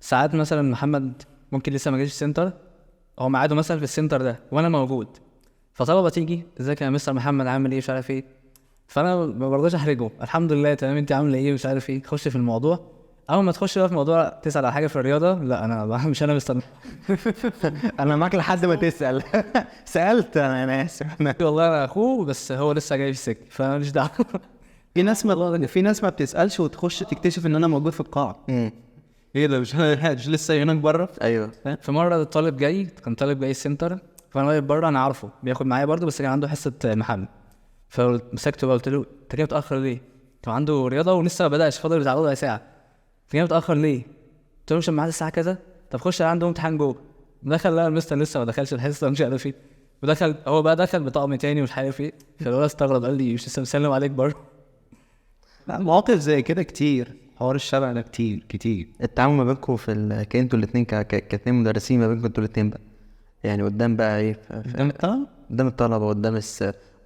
ساعات مثلا محمد ممكن لسه ما جاش السنتر، هو ميعاده مثلا في السنتر ده وانا موجود، فطلبه تيجي ازيك يا مستر محمد عامل ايه مش عارف ايه، فانا ما برضاش احرجه، الحمد لله تمام انت عامله ايه مش عارف ايه، خش في الموضوع. اول ما تخش بقى في موضوع تسال على حاجه في الرياضه، لا انا مش انا مستر. انا معاك لحد ما تسال. سالت انا اسف. والله انا اخوه بس هو لسه جاي في السكه فماليش دعوه. في ناس ما بتسالش وتخش تكتشف ان انا موجود في القاعه. ايه ده مش لسه هناك بره. ايوه في مره الطالب جاي، كان طالب جاي السنتر، فانا واقف بره، انا عارفه بياخد معايا برضه، بس كان عنده حصه محل. فمسكته بقى قلت له انت جاي متاخر ليه؟ كان عنده رياضه ولسه ما بداش، فاضل بتاع ربع ساعه. انت جاي متاخر ليه؟ قلت له مش الميعاد الساعه كذا. طب خش عنده امتحان جوه. دخل لقى المستر لسه ما دخلش الحصه مش عارف ايه، ودخل هو بقى دخل بطقم تاني ومش عارف ايه. فالولد استغرب قال لي مش لسه مسلم عليك بره؟ لا مواقف زي كده كتير، حوار الشارع ده كتير كتير. التعامل ما بينكم كانتوا الاثنين كاتنين مدرسين ما بينكم انتوا الاثنين بقى، يعني قدام بقى ايه قدام الطلبه قدام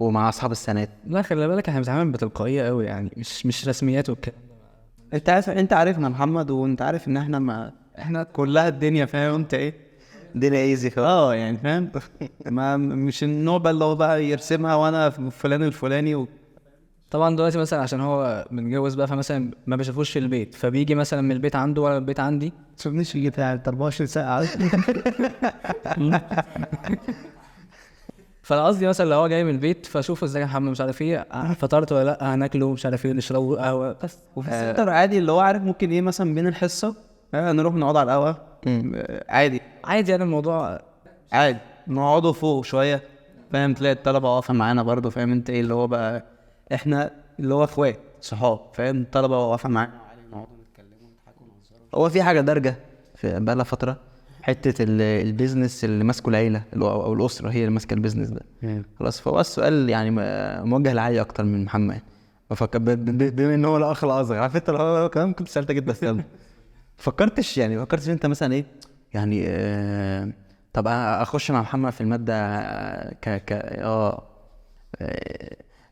ومع اصحاب السنات. لا خلي بالك احنا بنتعامل بتلقائيه قوي، يعني مش رسميات والكلام. انت عارفنا محمد، وانت عارف ان احنا ما احنا كلها الدنيا فاهم انت ايه. الدنيا ايزي خالص. يعني فاهم. ما مش النوع بقى اللي هو بقى يرسمها وانا فلان الفلاني طبعا دلوقتي مثلا عشان هو متجوز بقى، فمثلا ما بشوفوش في البيت، فبيجي مثلا من البيت عنده ولا البيت عندي. تسيبنيش يجي بتاع 24 ساعه. فانا قصدي مثلا لو هو جاي من البيت فاشوفه ازيك يا محمد مش عارف ايه، فطرت ولا لا، هناكله مش عارف ايه، نشربه قهوه بس. وفي السنتر عادي اللي هو عارف ممكن ايه مثلا بين الحصه نروح نقعد على القهوه. عادي عادي يعني الموضوع عادي نقعدوا فوق شويه فاهم، تلاقي الطلبه واقفه معانا برضو فاهم انت ايه اللي هو بقى احنا اللي هو اخوات صحاب فاهم، الطلبه واقفه معانا عادي نقعدوا نتكلموا ونضحكوا ونهزروا. هو في حاجه دارجه في بقى لها فتره، حته البيزنس اللي ماسكه العيله او الاسره هي اللي ماسكه البيزنس ده. خلاص، فهو السؤال يعني موجه لعلي اكتر من محمد. بفكر بما ان هو الاخ الاصغر، عارف انت لو كمان كنت سالتك جدا بس يلا فكرتش انت مثلا ايه يعني طب اخش مع محمد في الماده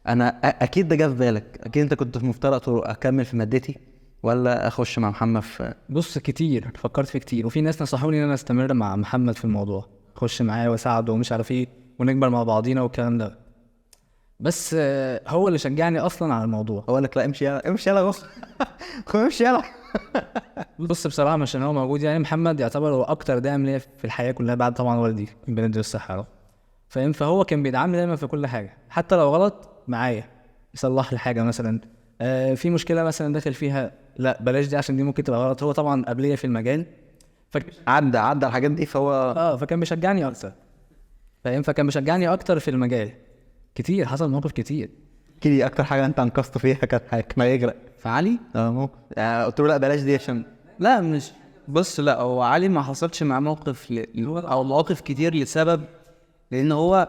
انا اكيد ده جه في بالك، اكيد انت كنت مفترض اكمل في مادتي ولا اخش مع محمد في. بص كتير فكرت فيه كتير، وفي ناس نصحوني ان انا استمر مع محمد في الموضوع، اخش معاه واساعده ومش عارف ايه ونكبر مع بعضينا والكلام ده. بس هو اللي شجعني اصلا على الموضوع. اقول لك لا امشي يلا امشي يلا امشي يلا. بص بصراحه مش عشان هو موجود، يعني محمد يعتبر هو اكتر داعم ليا في الحياه كلها بعد طبعا والدي بندي الصحه فاهم. فهو كان بيدعمني دايما في كل حاجه، حتى لو غلط معايا يصلح لي حاجه مثلا. في مشكله مثلا داخل فيها، لا بلاش دي عشان دي ممكن تبقى غلط. هو طبعا قبليه في المجال عدى الحاجات دي، فهو فكان بيشجعني اكتر فاهم. فكان بيشجعني اكتر في المجال كتير، حصل مواقف كتير. كده اكتر حاجه انت انقذته فيها كان هيغرق فعلي موقف قلت له لا بلاش دي عشان لا مش بص لا هو علي ما حصلش معاه موقف او مواقف كتير لسبب، لان هو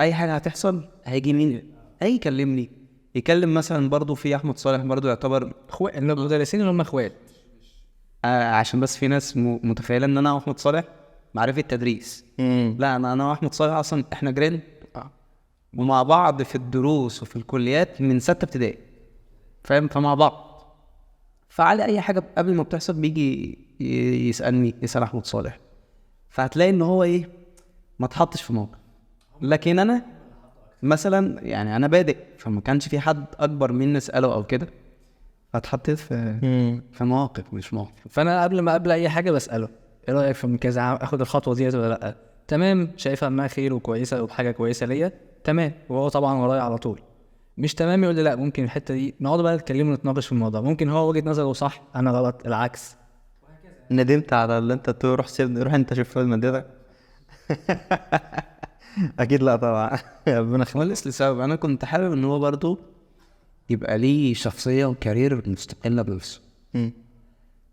اي حاجه هتحصل هيجي مين هيجي يكلمني، يكلم مثلا برضو في احمد صالح برضو يعتبر اخوات المدرسين اللي هم اخوات. عشان بس في ناس متخيله ان انا واحمد صالح معرفه تدريس. لا انا واحمد صالح اصلا احنا جيران ومع بعض في الدروس وفي الكليات من 6 ابتدائي فاهم، فمع بعض. فعلى اي حاجه قبل ما بتحصل بيجي يسالني، يسال احمد صالح، فهتلاقي ان هو ايه ما اتحطش في موقف. لكن انا مثلا يعني انا بادئ فما كانش في حد اكبر مني اساله او كده، فاتحطيت في مواقف مش موقف. فانا قبل ما اقابل اي حاجه بساله ايه رايك في كذا، اخد الخطوه ديت ولا لا؟ تمام شايفها انها خير وكويسه وبحاجه كويسه ليا تمام، وهو طبعا ورايا على طول. مش تمام يقول لي لا ممكن الحته دي نقعد بقى نتكلم ونتناقش في الموضوع، ممكن هو وجهه نظره صح انا غلط العكس. ندمت على اللي انت تروح سيبني روح انت شوف فيلم مادتك اكيد لا طبعا ربنا خالص لسبب انا كنت حابب ان هو برضو يبقى ليه شخصيه وكارير مستقله بنفسه،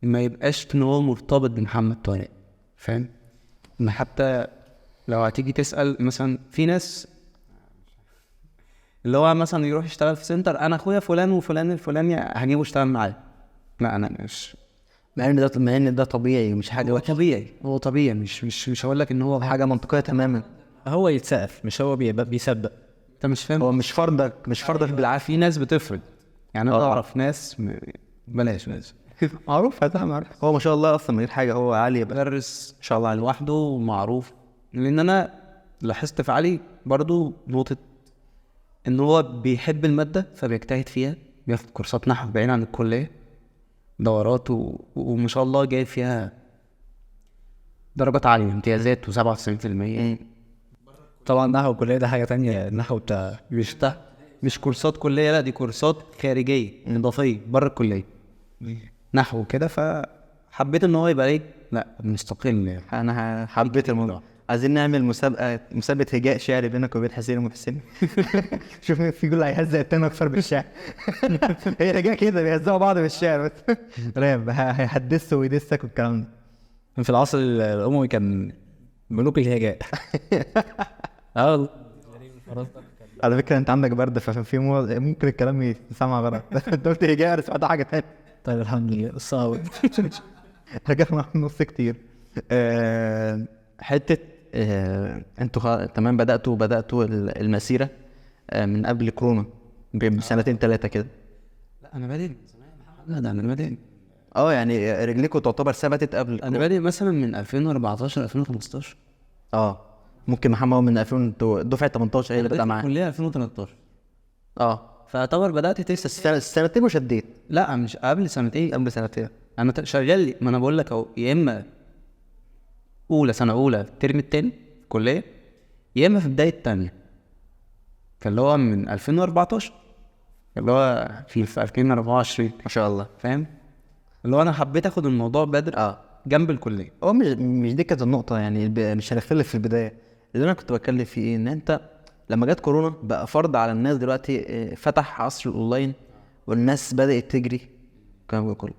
ما يبقاش ان هو مرتبط بمحمد طارق فاهم. ان حتى لو هتيجي تسال مثلا في ناس اللي هو مثلا يروح يشتغل في سنتر، انا اخويا فلان وفلان الفلاني هجيبه يشتغل معايا، لا انا مش، مع ان ده طبيعي ومش حاجه هو طبيعي هو طبيعي مش هقول لك ان هو حاجه منطقيه تماما. هو يتسقف مش هو بيسبق. انت مش فاهم، هو مش فرضك بالعافيه. في ناس بتفرض يعني انا اعرف ناس بلاش معروف هذا معروف. هو ما شاء الله اصلا من غير حاجه هو علي مدرس ان شاء الله لوحده معروف. لان انا لاحظت في علي برضو نقطه ان هو بيحب الماده فبيجتهد فيها، بياخد كورسات نحو بعيد عن الكليه دورات وما شاء الله جايب فيها درجات عاليه امتيازات و97%. طبعا نحو الكليه ده حاجه تانية، النحو بتاع مش كورسات كليه، لا دي كورسات خارجيه اضافيه بره الكليه نحو كده. حبيت ان هو يبقى ايه، لا مستقل يعني. انا حبيت الموضوع. عايزين نعمل مسابقه هجاء شعري بينك وبين حسين ومحسن. شوف مين في جول هيهزق التاني اكثر بالشعر. هي هجاء كده بيهزقوا بعض بالشعر بس. راب هيحدثه ويدسك والكلام ده. في العصر الاموي كان ملوك الهجاء. اه على فكره انت عندك برد ففي ممكن الكلام يتسمع غلط. انت قلت هجاء انا سمعت حاجه تانية. طيب الحمد لله الصعب. هجاء مع النص كتير. حته انتوا تمام بداتوا المسيره من قبل كورونا بسنتين 3 كده. لا انا بادئ لا ده انا بادئ يعني رجليكوا تعتبر ثبتت قبل انا بادئ مثلا من 2014 2015. ممكن محمد هو من 2000 دفعه 18 هي اللي بدأ معاه. كليه 2013 فاعتبر بدات لسه سنتين وشديت. لا مش قبل سنتين، قبل سنتين انا شغال. ما انا بقول لك اهو، يا اما سنه اولى الترم التاني في كليه، يا اما في بدايه التانية. فاللي هو من 2014 اللي هو في 2024 ما شاء الله. فاهم؟ اللي هو انا حبيت اخد الموضوع بدري جنب الكليه. هو مش دي كانت النقطه يعني. مش هنختلف في البدايه. اللي انا كنت بتكلم فيه ايه، ان انت لما جت كورونا بقى فرض على الناس دلوقتي، فتح عصر الاونلاين والناس بدات تجري الكلام ده كله.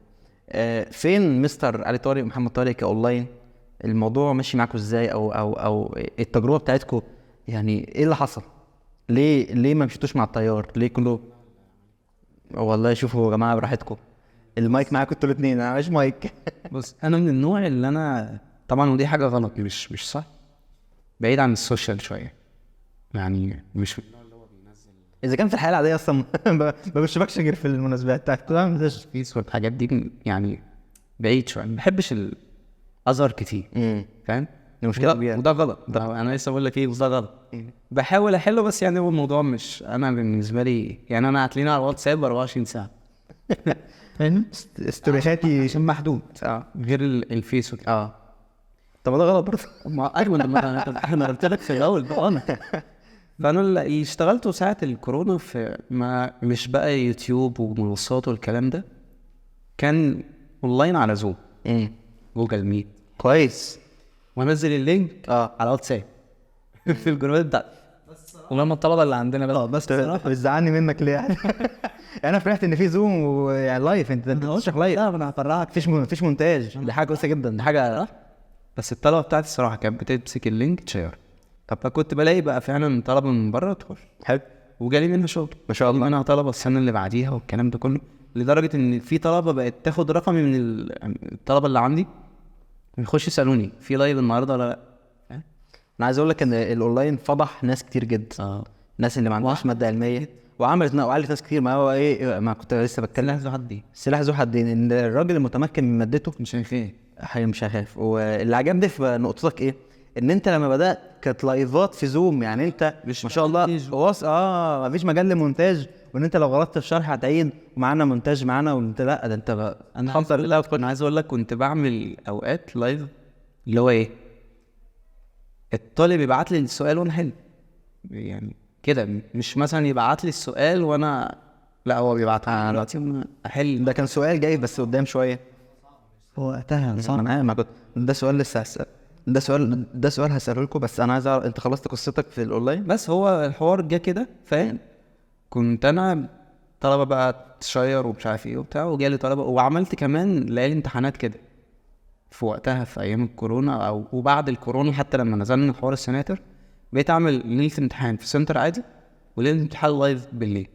فين مستر علي طارق ومحمد طارق كاونلاين؟ الموضوع ماشي معاكم ازاي؟ او التجربه بتاعتكم يعني ايه اللي حصل؟ ليه ما مشيتوش مع التيار؟ ليه كله والله شوفوا يا جماعه براحتكم، المايك معاكم انتوا الاثنين، انا مش مايك. بص انا من النوع اللي انا طبعا، ودي حاجه غلط مش صح، بعيد عن السوشيال شويه يعني. مش اذا كان في الحياه العاديه اصلا ما بشوفكش غير في المناسبات بتاعتك فيس والحاجات دي يعني، بعيد شويه. ما بحبش الاظهر كتير. فاهم؟ المشكله كبيره وده غلط. ده انا لسه بقول لك ايه، وده غلط. بحاول احله بس يعني هو الموضوع مش انا بالنسبه لي يعني. انا هتلاقيني على الواتساب 24 ساعه. فاهم؟ استوريهاتي عشان محدود غير الفيس طب ده غلط برضه. ما ايوه انا قلت لك في الاول بقى انا. فانا اللي اشتغلته ساعه الكورونا في ما مش بقى يوتيوب ومنصات والكلام ده، كان اونلاين على زوم جوجل ميت. كويس. وانزل اللينك على واتساب في الجروبات بتاعتي. ولما الطلبه اللي عندنا بس بتزعلني منك ليه يعني؟ انا فرحت ان في زوم ويعني لايف. انت بتشرح لايف. لا انا هفرحك. مفيش مونتاج. دي حاجه كويسه جدا. دي حاجه بس الطلبه بتاعتي الصراحه كانت بتمسك اللينك تشير. طب فكنت بلاقي بقى فعلا طلبه من بره تخش حلو، وجالي منها شغل ما شاء الله. انا طلبه السنه اللي بعديها والكلام ده كله، لدرجه ان في طلبه بقت تاخد رقمي من الطلبه اللي عندي، يخش يسالوني في لايف النهارده ولا لا. انا عايز اقول لك ان الاونلاين فضح ناس كتير جدا. الناس اللي ما عندهاش ماده علميه، وعملت ناس كتير. ما هو ايه، ما كنت لسه بتكلم، سلاح ذو حدين. ان الراجل المتمكن من مادته مش هيخاف. واللي عجبني في نقطتك ايه، ان انت لما بدات كانت لايفات في زوم. يعني انت ما شاء الله مفيش مجال لمونتاج، وان انت لو غلطت في الشرح هتعيد ومعانا مونتاج معانا. وانت لا ده انت انا عايز اقول لك كنت بعمل اوقات لايف اللي هو ايه، الطالب يبعت لي السؤال وانا حل يعني كده، مش مثلا يبعت لي السؤال وانا لا، هو بيبعتها دلوقتي وانا احل. ده كان سؤال جاي بس قدام شويه. هو وقتها صح. انا ما كنت ده سؤال لسه هسأل. ده سؤال هسأله لكم. بس انا عايز اعرف انت خلصت قصتك في الاونلاين؟ بس هو الحوار جه كده فاهم. كنت انا طلبه بقى تشير ومش عارف ايه وبتاع، وجالي طلبه. وعملت كمان ليالي امتحانات كده في وقتها في ايام الكورونا او وبعد الكورونا. حتى لما نزلنا حوار السناتر بقيت اعمل ليله امتحان في سنتر عادي، وليله امتحان لايف بالليل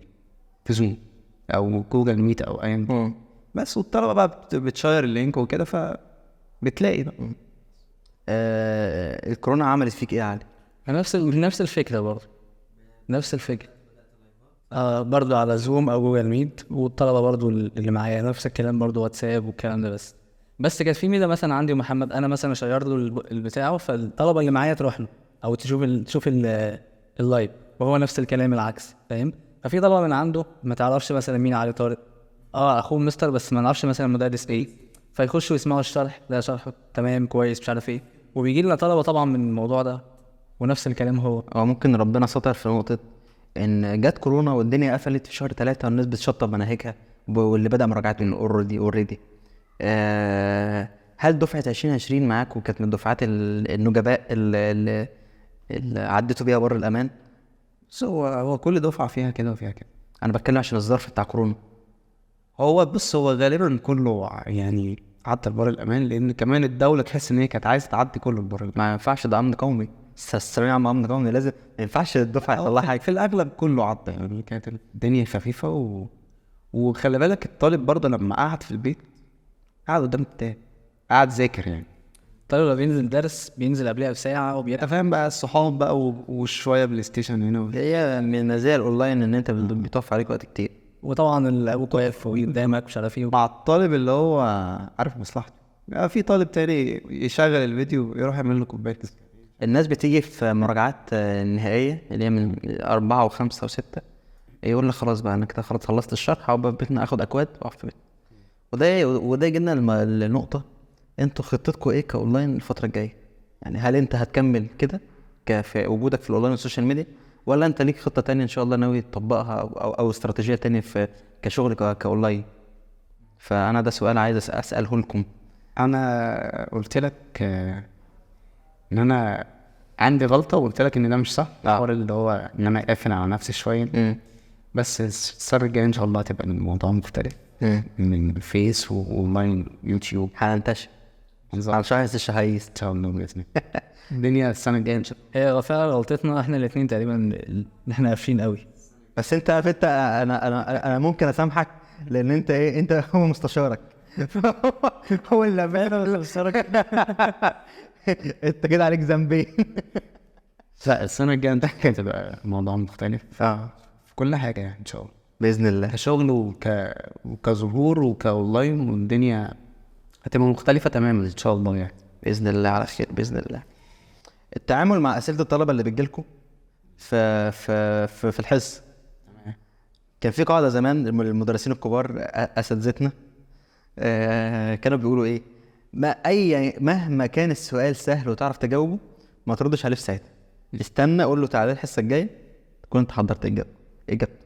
في زوم او جوجل ميت او ايا بس. والطلبه بقى بتشير اللينك وكده، فبتلاقي بقى. الكورونا عملت فيك ايه يا علي؟ نفس الفكره برضه، نفس الفكره. برضه على زوم او جوجل ميت. والطلبه برضه اللي معايا نفس الكلام برضه، واتساب والكلام ده. بس كانت في ميزه مثلا عندي ومحمد، انا مثلا اشير له البتاعه، فالطلبه اللي معايا تروح له او تشوف اللايف، وهو نفس الكلام العكس فاهم. ففي طلبه من عنده ما تعرفش مثلا مين علي طارق، اخوه مستر، بس ما نعرفش مثلا المدرس ايه، فيخشوا يسمعوا الشرح، ده شرحه تمام كويس مش عارف ايه. وبيجي لنا طلبه طبعا من الموضوع ده، ونفس الكلام هو. ممكن ربنا ستر في نقطه ان جت كورونا والدنيا قفلت في شهر 3 والناس بتشطب مناهجها، واللي بدا مراجعات من اوريدي. هل دفعه 2020 معاك وكانت من الدفعات النجباء اللي عديتوا بيها بر الامان؟ بس هو كل دفعه فيها كده وفيها كده. انا بتكلم عشان الظرف بتاع كورونا. هو بص، هو غالبا كله يعني عدى لبر الامان، لان كمان الدوله تحس ان هي كانت عايزه تعدي كله لبر الامان. ما ينفعش، ده امن قومي، الثانويه عامه امن قومي، لازم ما ينفعش الدفعه يحصل لها حاجه. في الاغلب كله عدى، يعني كانت الدنيا خفيفه وخلي بالك الطالب برضه لما قعد في البيت قعد قدام الكتاب، قعد ذاكر يعني. طيب لو بينزل درس بينزل قبلها بساعه انت فاهم بقى، الصحاب بقى وشويه بلاي ستيشن هنا هي من مزايا الاونلاين ان انت بيطف عليك وقت كتير. وطبعا ابوك واقف قدامك مش عارف ايه. مع الطالب اللي هو عارف مصلحته. في طالب تاني يشغل الفيديو يروح يعمل له كوبايه. الناس بتيجي في مراجعات النهائيه اللي هي من 4 و5 و6، يقول لك خلاص بقى انا كده خلاص خلصت الشرح، هقعد بيتنا اخد اكواد واقف في بيتنا. وده جبنا النقطه، انتوا خطتكم ايه كاونلاين الفتره الجايه؟ يعني هل انت هتكمل كده في وجودك في الاونلاين والسوشيال ميديا، ولا انت ليك خطه تانية ان شاء الله ناوي تطبقها او استراتيجيه تانية في كشغل كاونلاين؟ فانا ده سؤال عايز اساله لكم. انا قلت لك ان انا عندي غلطه، وقلت لك ان ده مش صح. الحوار اللي هو ان انا قافل على نفسي شويه. بس السنه الجايه ان شاء الله هتبقى الموضوع مختلف، من الفيس واونلاين يوتيوب هننتشر على شهر الشهايس ان شاء الله باذن الله. الدنيا السنه الجايه ان شاء الله. هي فعلا غلطتنا احنا الاثنين تقريبا ان احنا قافشين قوي. بس انت عارف، انا ممكن اسامحك لان انت ايه، انت هو مستشارك. هو اللي انت كده عليك ذنبين. لا السنه الجايه انت هتبقى الموضوع مختلف في كل حاجه يعني ان شاء الله، باذن الله، كشغل وكظهور وكاونلاين، والدنيا هتبقى مختلفه تماما ان شاء الله يعني. باذن الله على خير باذن الله. التعامل مع اسئله الطلبه اللي بتجيلكم في الحصه، كان في قاعده زمان المدرسين الكبار اساتذتنا كانوا بيقولوا ايه، مهما كان السؤال سهل وتعرف تجاوبه ما تردش عليه في ساعتها، استنى قول له تعالى الحصه الجايه تكون انت حضرت اجابته.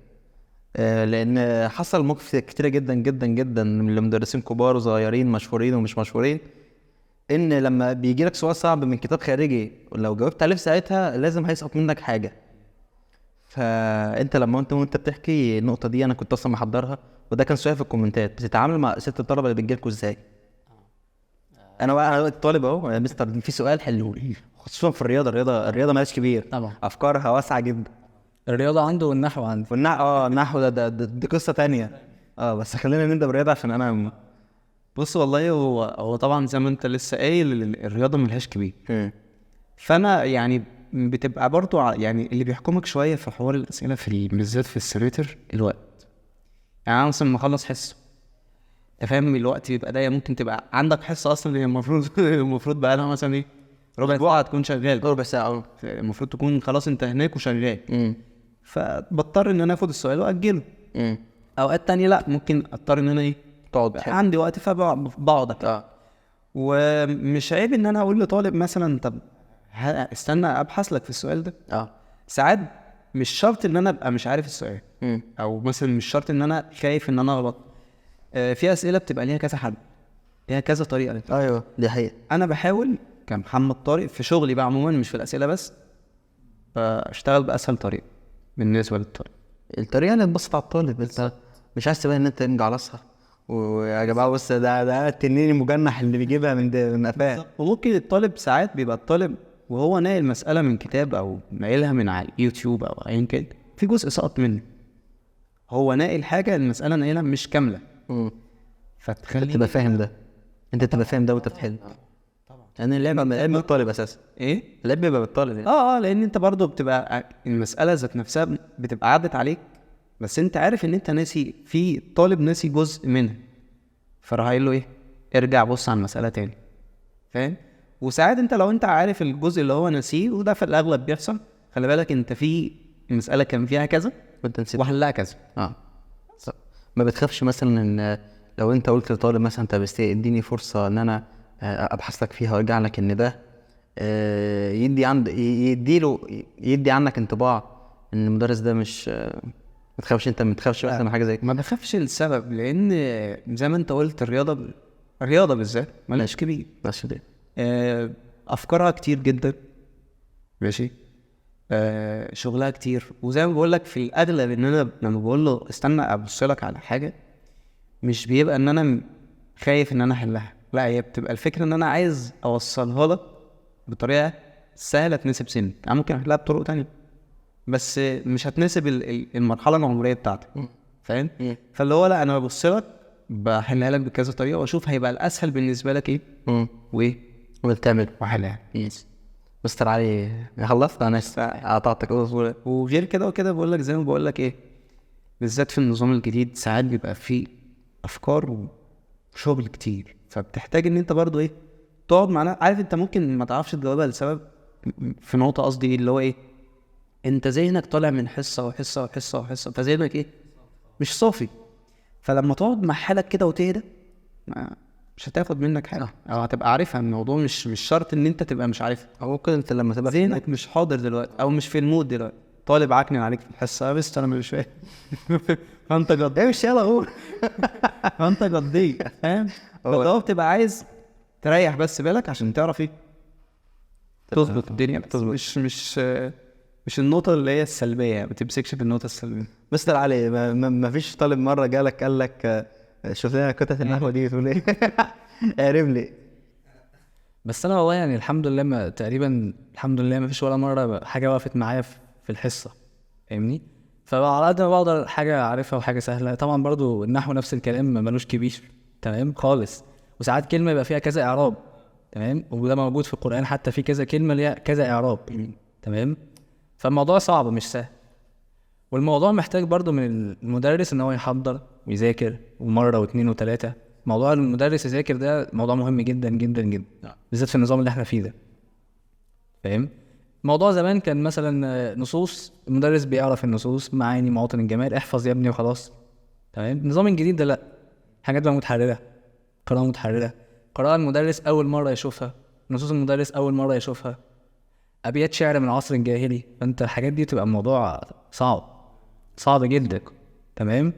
لان حصل مواقف كتيره جدا جدا جدا من مدرسين كبار وصغيرين، مشهورين ومش مشهورين، ان لما بيجي لك سؤال صعب من كتاب خارجي ولو جاوبت عليه في ساعتها لازم هيسقط منك حاجه. فانت لما وانت بتحكي النقطه دي انا كنت اصلا محضرها، وده كان سؤال في الكومنتات، بتتعامل مع اسئله الطلبه اللي بتجيلكوا ازاي؟ انا دلوقتي طالب اهو يا مستر، في سؤال حلولي، خصوصا في الرياضه مالهاش كبير طبعا افكارها واسعه جدا. الرياضه عنده والنحو عنده. النحو دي قصه تانية. بس خلينا نبدا بالرياضه عشان انا بص والله هو طبعا زي ما انت لسه قايل الرياضه ملهاش كبير. فانا يعني بتبقى برضو يعني اللي بيحكمك شويه في حوار الاسئله بالذات في السريتر الوقت. يعني انا مثلا مخلص حصه، انت فاهم الوقت بيبقى ضيق، ممكن تبقى عندك حصه اصلا هي المفروض بقى لها مثلا ايه ربع ساعه تكون شغال، ربع ساعه المفروض تكون خلاص انت هناك وشغال. فبضطر ان انا اخد السؤال واجله. اوقات تانية لا، ممكن اضطر ان انا ايه تقعد عندي وقت فبقعد ومش عيب ان انا اقول لطالب مثلا طب استنى ابحث لك في السؤال ده. ساعات مش شرط ان انا ابقى مش عارف السؤال، او مثلا مش شرط ان انا خايف ان انا اغلط. في اسئله بتبقى ليها كذا حل، ليها كذا طريقه. ايوه دي حقيقه. انا بحاول كمحمد طارق في شغلي بقى عموما، مش في الاسئله بس، اشتغل باسهل طريقه بالنسبه للطالب، الطريقه اللي تبسط على الطالب. انت مش عايز تبين ان انت مجعلصها، ويا جماعه بص ده التنين المجنح اللي بيجيبها من قفاه. وممكن الطالب ساعات بيبقى الطالب وهو ناقل مساله من كتاب او ناقلها من على اليوتيوب او ايا كان، في جزء سقط منه، هو ناقل حاجه المساله ناقلها مش كامله. فتخلي تبقى فاهم ده، انت تبقى فاهم ده وانت بتحل. طبعا يعني اللعبه من الطالب اساسا. ايه اللعبه بيبقى بالطالب يعني. لان انت برضو بتبقى المساله ذات نفسها بتبقى عدت عليك، بس انت عارف ان انت ناسي، في طالب ناسي جزء منها، فراح قايل له ايه ارجع بص على المساله تاني، فاهم؟ وساعات انت لو انت عارف الجزء اللي هو ناسيه، وده في الاغلب بيحصل، خلي بالك انت في المساله كان فيها كذا وانت نسيت وحلها كذا. ما بتخافش مثلا ان لو انت قلت لطالب مثلا طب اديني فرصه ان انا ابحث لك فيها وارجع لك ان ده يدي عنك انطباع ان المدرس ده مش ما تخافش؟ انت ما تخافش مثلا من حاجه زي كده؟ ما بخافش السبب، لان زي ما انت قلت الرياضه الرياضه بالذات ملهاش كبير. بس ده افكارها كتير جدا، ماشي. شغلها كتير، وزي ما بقول لك في الاغلب ان انا لما بقول له استنى ابص لك على حاجه، مش بيبقى ان انا خايف ان انا احلها، لا هي بتبقى الفكره ان انا عايز اوصلها لك بطريقه سهله تناسب سنك. انا ممكن احلها بطرق تانية بس مش هتناسب المرحله العمريه بتاعتك، فاهم؟ فاللي هو لا انا ببص لك بحلها لك بكذا طريقه واشوف هيبقى الاسهل بالنسبه لك ايه وايه وبتعمل واحلها. مستر علي خلصت انا قطعتك اصبر. وغير كده وكده بقول لك زي ما بقول لك ايه، بالذات في النظام الجديد ساعات بيبقى فيه افكار وشغل كتير، فبتحتاج ان انت برضو ايه تقعد معنا. عارف انت ممكن ما تعرفش تجاوبها لسبب في نقطه قصدي ايه اللي هو ايه، انت ذهنك طالع من حصه وحصه وحصه وحصه، فذهنك ايه مش صافي. فلما تقعد مع حالك كده وتهدى مش هتاخد منك حاجه او هتبقى عارفها. الموضوع مش شرط ان انت تبقى مش عارفها، او ممكن انت لما تبقى ذهنك مش حاضر دلوقتي او مش في المود دلوقتي، طالب عكنن عليك في الحصه بس انا مش فاهم فانت قضيت مش يلا قول فانت قضيت فاهم. فلو بتبقى عايز تريح بس بالك عشان تعرف ايه تظبط الدنيا، مش النقطه اللي هي السلبيه، ما تمسكش في النقطه السلبيه. مستر علي ما فيش طالب مره جالك قال لك شوف لنا قطعه النحو دي تقول ايه قارب لي؟ بس انا والله يعني الحمد لله ما تقريبا الحمد لله ما فيش ولا مره حاجه وقفت معايا في الحصه، فاهمني؟ فعلى قد ما بقدر حاجه عارفها وحاجه سهله. طبعا برضو النحو نفس الكلام ملوش كبير تمام خالص، وساعات كلمه يبقى فيها كذا اعراب تمام، وده موجود في القران حتى في كذا كلمه ليها كذا اعراب تمام. فالموضوع صعب مش سهل، والموضوع محتاج برضو من المدرس ان هو يحضر ويذاكر ومره واثنين وثلاثه. موضوع المدرس يذاكر ده موضوع مهم جدا جدا جدا بالذات في النظام اللي احنا فيه ده، فاهم؟ موضوع زمان كان مثلا نصوص، المدرس بيعرف النصوص معاني مواطن الجمال احفظ يا ابني وخلاص تمام. النظام الجديد ده لا، حاجات بقى متحرره، قراءه متحرره، قراءه المدرس اول مره يشوفها، نصوص المدرس اول مره يشوفها، ابيات شعر من العصر الجاهلي. فانت الحاجات دي بتبقى الموضوع صعب جدا تمام.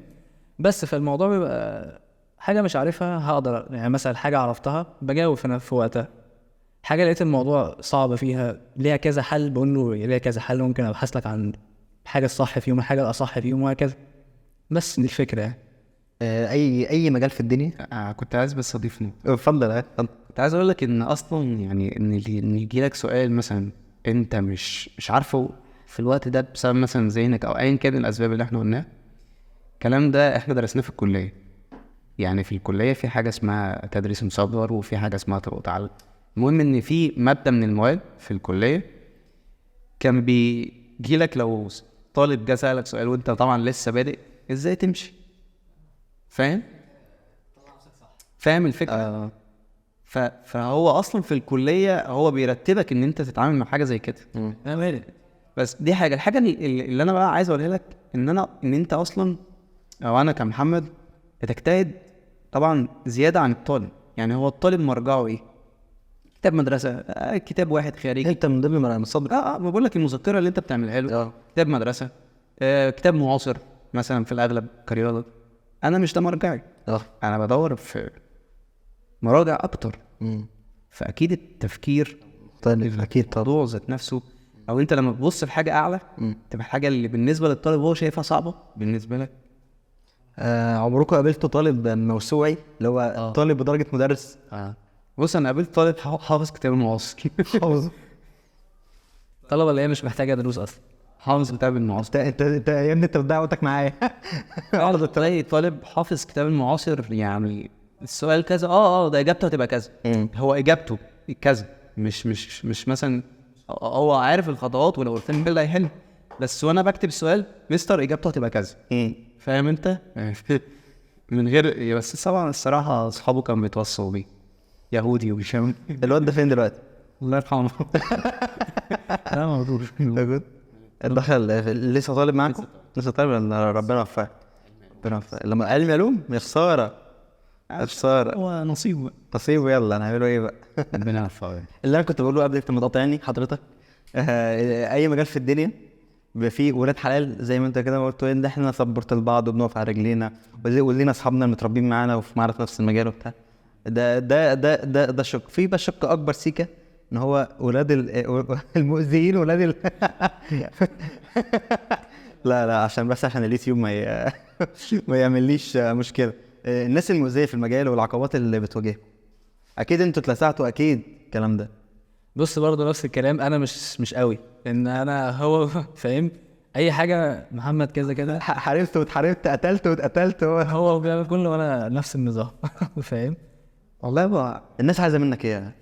بس فالموضوع بيبقى حاجه مش عارفها هقدر يعني مثلا حاجه عرفتها بجاوب في وقتها، حاجه لقيت الموضوع صعب فيها ليها كذا حل بقول له ليها كذا حل، ممكن ابحث لك عن حاجه الصح فيهم الحاجه الاصح فيهم وهكذا. بس دي الفكره يعني. اي مجال في الدنيا. كنت عايز بس اضيف نقطه. اتفضل. كنت عايز اقول لك ان اصلا يعني ان يجي لك سؤال مثلا انت مش عارفه في الوقت ده بسبب مثلا ذهنك او ايا كان الاسباب اللي احنا قلناها، الكلام ده احنا درسناه في الكليه. يعني في الكليه في حاجه اسمها تدريس مصغر وفي حاجه اسمها طرق تعلم. المهم ان في ماده من المواد في الكليه كان بيجي لك لو طالب جه سالك سؤال وانت طبعا لسه بادئ ازاي تمشي، فاهم الفكره؟ فهو اصلا في الكليه هو بيرتبك ان انت تتعامل مع حاجه زي كده. بس دي الحاجه اللي انا بقى عايز اقولها لك ان انت اصلا او انا كمحمد بتجتهد طبعا زياده عن الطالب. يعني هو الطالب مرجعه ايه؟ كتاب مدرسه، كتاب واحد خارجي، انت من ضمن المصادر. ما بقول لك المذكره اللي انت بتعملها له كتاب مدرسه، كتاب معاصر مثلا في الاغلب كرياضه. انا مش ده مرجعي، انا بدور في مراجع اكتر. فاكيد التفكير طيب اكيد الموضوع ذات نفسه، او انت لما تبص في حاجه اعلى تبقى الحاجه اللي بالنسبه للطالب هو شايفها صعبه بالنسبه لك. عمركم قابلتوا طالب موسوعي اللي هو طالب بدرجه مدرس؟ بص انا قابلت طالب حافظ كتاب المعاصر حافظ الطلبه اللي هي مش محتاجه دروس اصلا حافظ كتاب المعاصر. انت يا ابني انت بتضيع وقتك معايا. اقعد تلاقي طالب حافظ كتاب المعاصر، يعني السؤال كذا ده اجابته هتبقى كذا. هو اجابته كذا، مش مثلا هو عارف الخطوات ولو قلت له هيحل، بس وانا بكتب السؤال مستر اجابته هتبقى كذا. فاهم انت؟ من غير بس طبعا الصراحه اصحابه كانوا بيتوصوا بيه يهودي وشام. الواد ده فين دلوقتي؟ الله يرحمه. لا موجود. دخل لسه طالب معاكم؟ لسه طالب. ربنا يوفقك. ربنا يوفقك. لما علم علوم يا خساره هو نصيبه. يلا هنعمله ايه بقى؟ ربنا يوفقك. اللي انا كنت بقوله قبل ما تقاطعني حضرتك، اي مجال في الدنيا بيبقى فيه ولاد حلال زي ما انت كده ما قلت، ان احنا صبرت لبعض وبنقف على رجلينا ولينا اصحابنا المتربين معانا وفي معرض نفس المجال وبتاع. ده شق. في بقى شق اكبر سيكا، ان هو ولاد المؤذيين، ولاد لا عشان بس عشان اليوتيوب ما يعمليش مشكله. الناس المؤذيه في المجال والعقبات اللي بتواجههم، اكيد انتوا اتلسعتوا اكيد الكلام ده. بص برضه نفس الكلام، انا مش قوي ان انا هو فاهم اي حاجه محمد كذا كده، حاربت واتحاربت، قتلت واتقتلت، هو بيعمل كله وانا نفس النظام. فاهم. والله بقى الناس عايزه منك ايه؟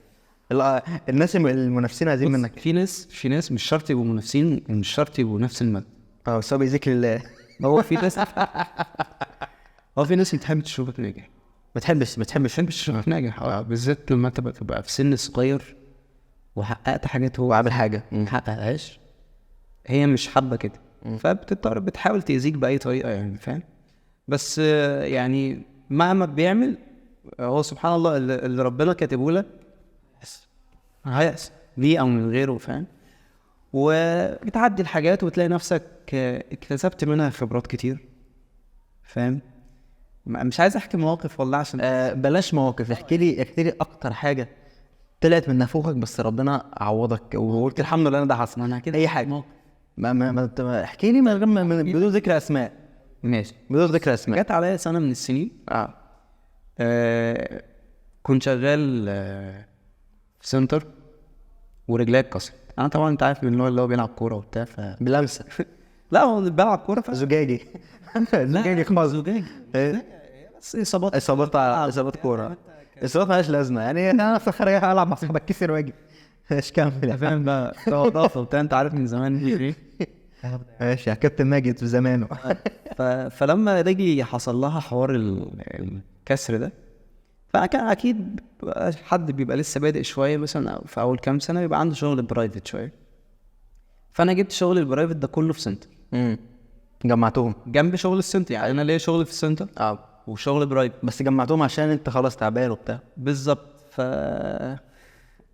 الناس المنافسين عايزين منك في ناس مش شرط يبقوا منافسين ومش شرط يبقوا نفس المادة. بس هو بيذكر الله. هو في ناس هو في ناس بتحب تشوفك ناجح، ما تحبش تشوفك ناجح، بالذات لما تبقى في سن صغير وحققت حاجات هو وعامل حاجه محققهاش، هي مش حابة كده، فبتضطر بتحاول تأذيك بأي طريقة يعني، فاهم. بس يعني مهما بيعمل هو سبحان الله اللي ربنا كاتبه لك هيأس ليه أو من غيره، فاهم. وبتعدي الحاجات وتلاقي نفسك اكتسبت منها خبرات كتير، فاهم. مش عايز احكي مواقف والله عشان بلاش مواقف. احكي لي اكتر حاجه طلعت من نافوخك بس ربنا عوضك وقلت الحمد لله ده حصل. انا كده اي حاجه احكي لي من غير بدون ذكر اسماء. ماشي. بدون ذكر اسماء. جت عليا سنه من السنين كنت شغال في سنتر ورجلي اتكسرت. انا طبعا انت عارف من النوع اللي هو بيلعب كوره وبتاع بلمسه. لا هو بيلعب كوره زجاجي. زجاجي خمس زجاجي بس اصابات كوره. اصابات مالهاش لازمه يعني. انا خارج العب مع صاحبك كسر واجي ايش كمل، فاهم بقى. ضغط وبتاع، انت عارف من زمان ايه. ماشي يا كابتن ماجد في زمانه. فلما رجلي حصل لها حوار الكسر ده، فكان اكيد حد بيبقى لسه بادئ شويه مثلا في اول كام سنه بيبقى عنده شغل برايفت شويه. فانا جبت شغل البرايفت ده كله في سنتر. جمعتهم جنب شغل السنتر، يعني انا ليا شغل في السنتر وشغل برايفت، بس جمعتهم عشان انت خلاص تعبان وبتاع. بالظبط.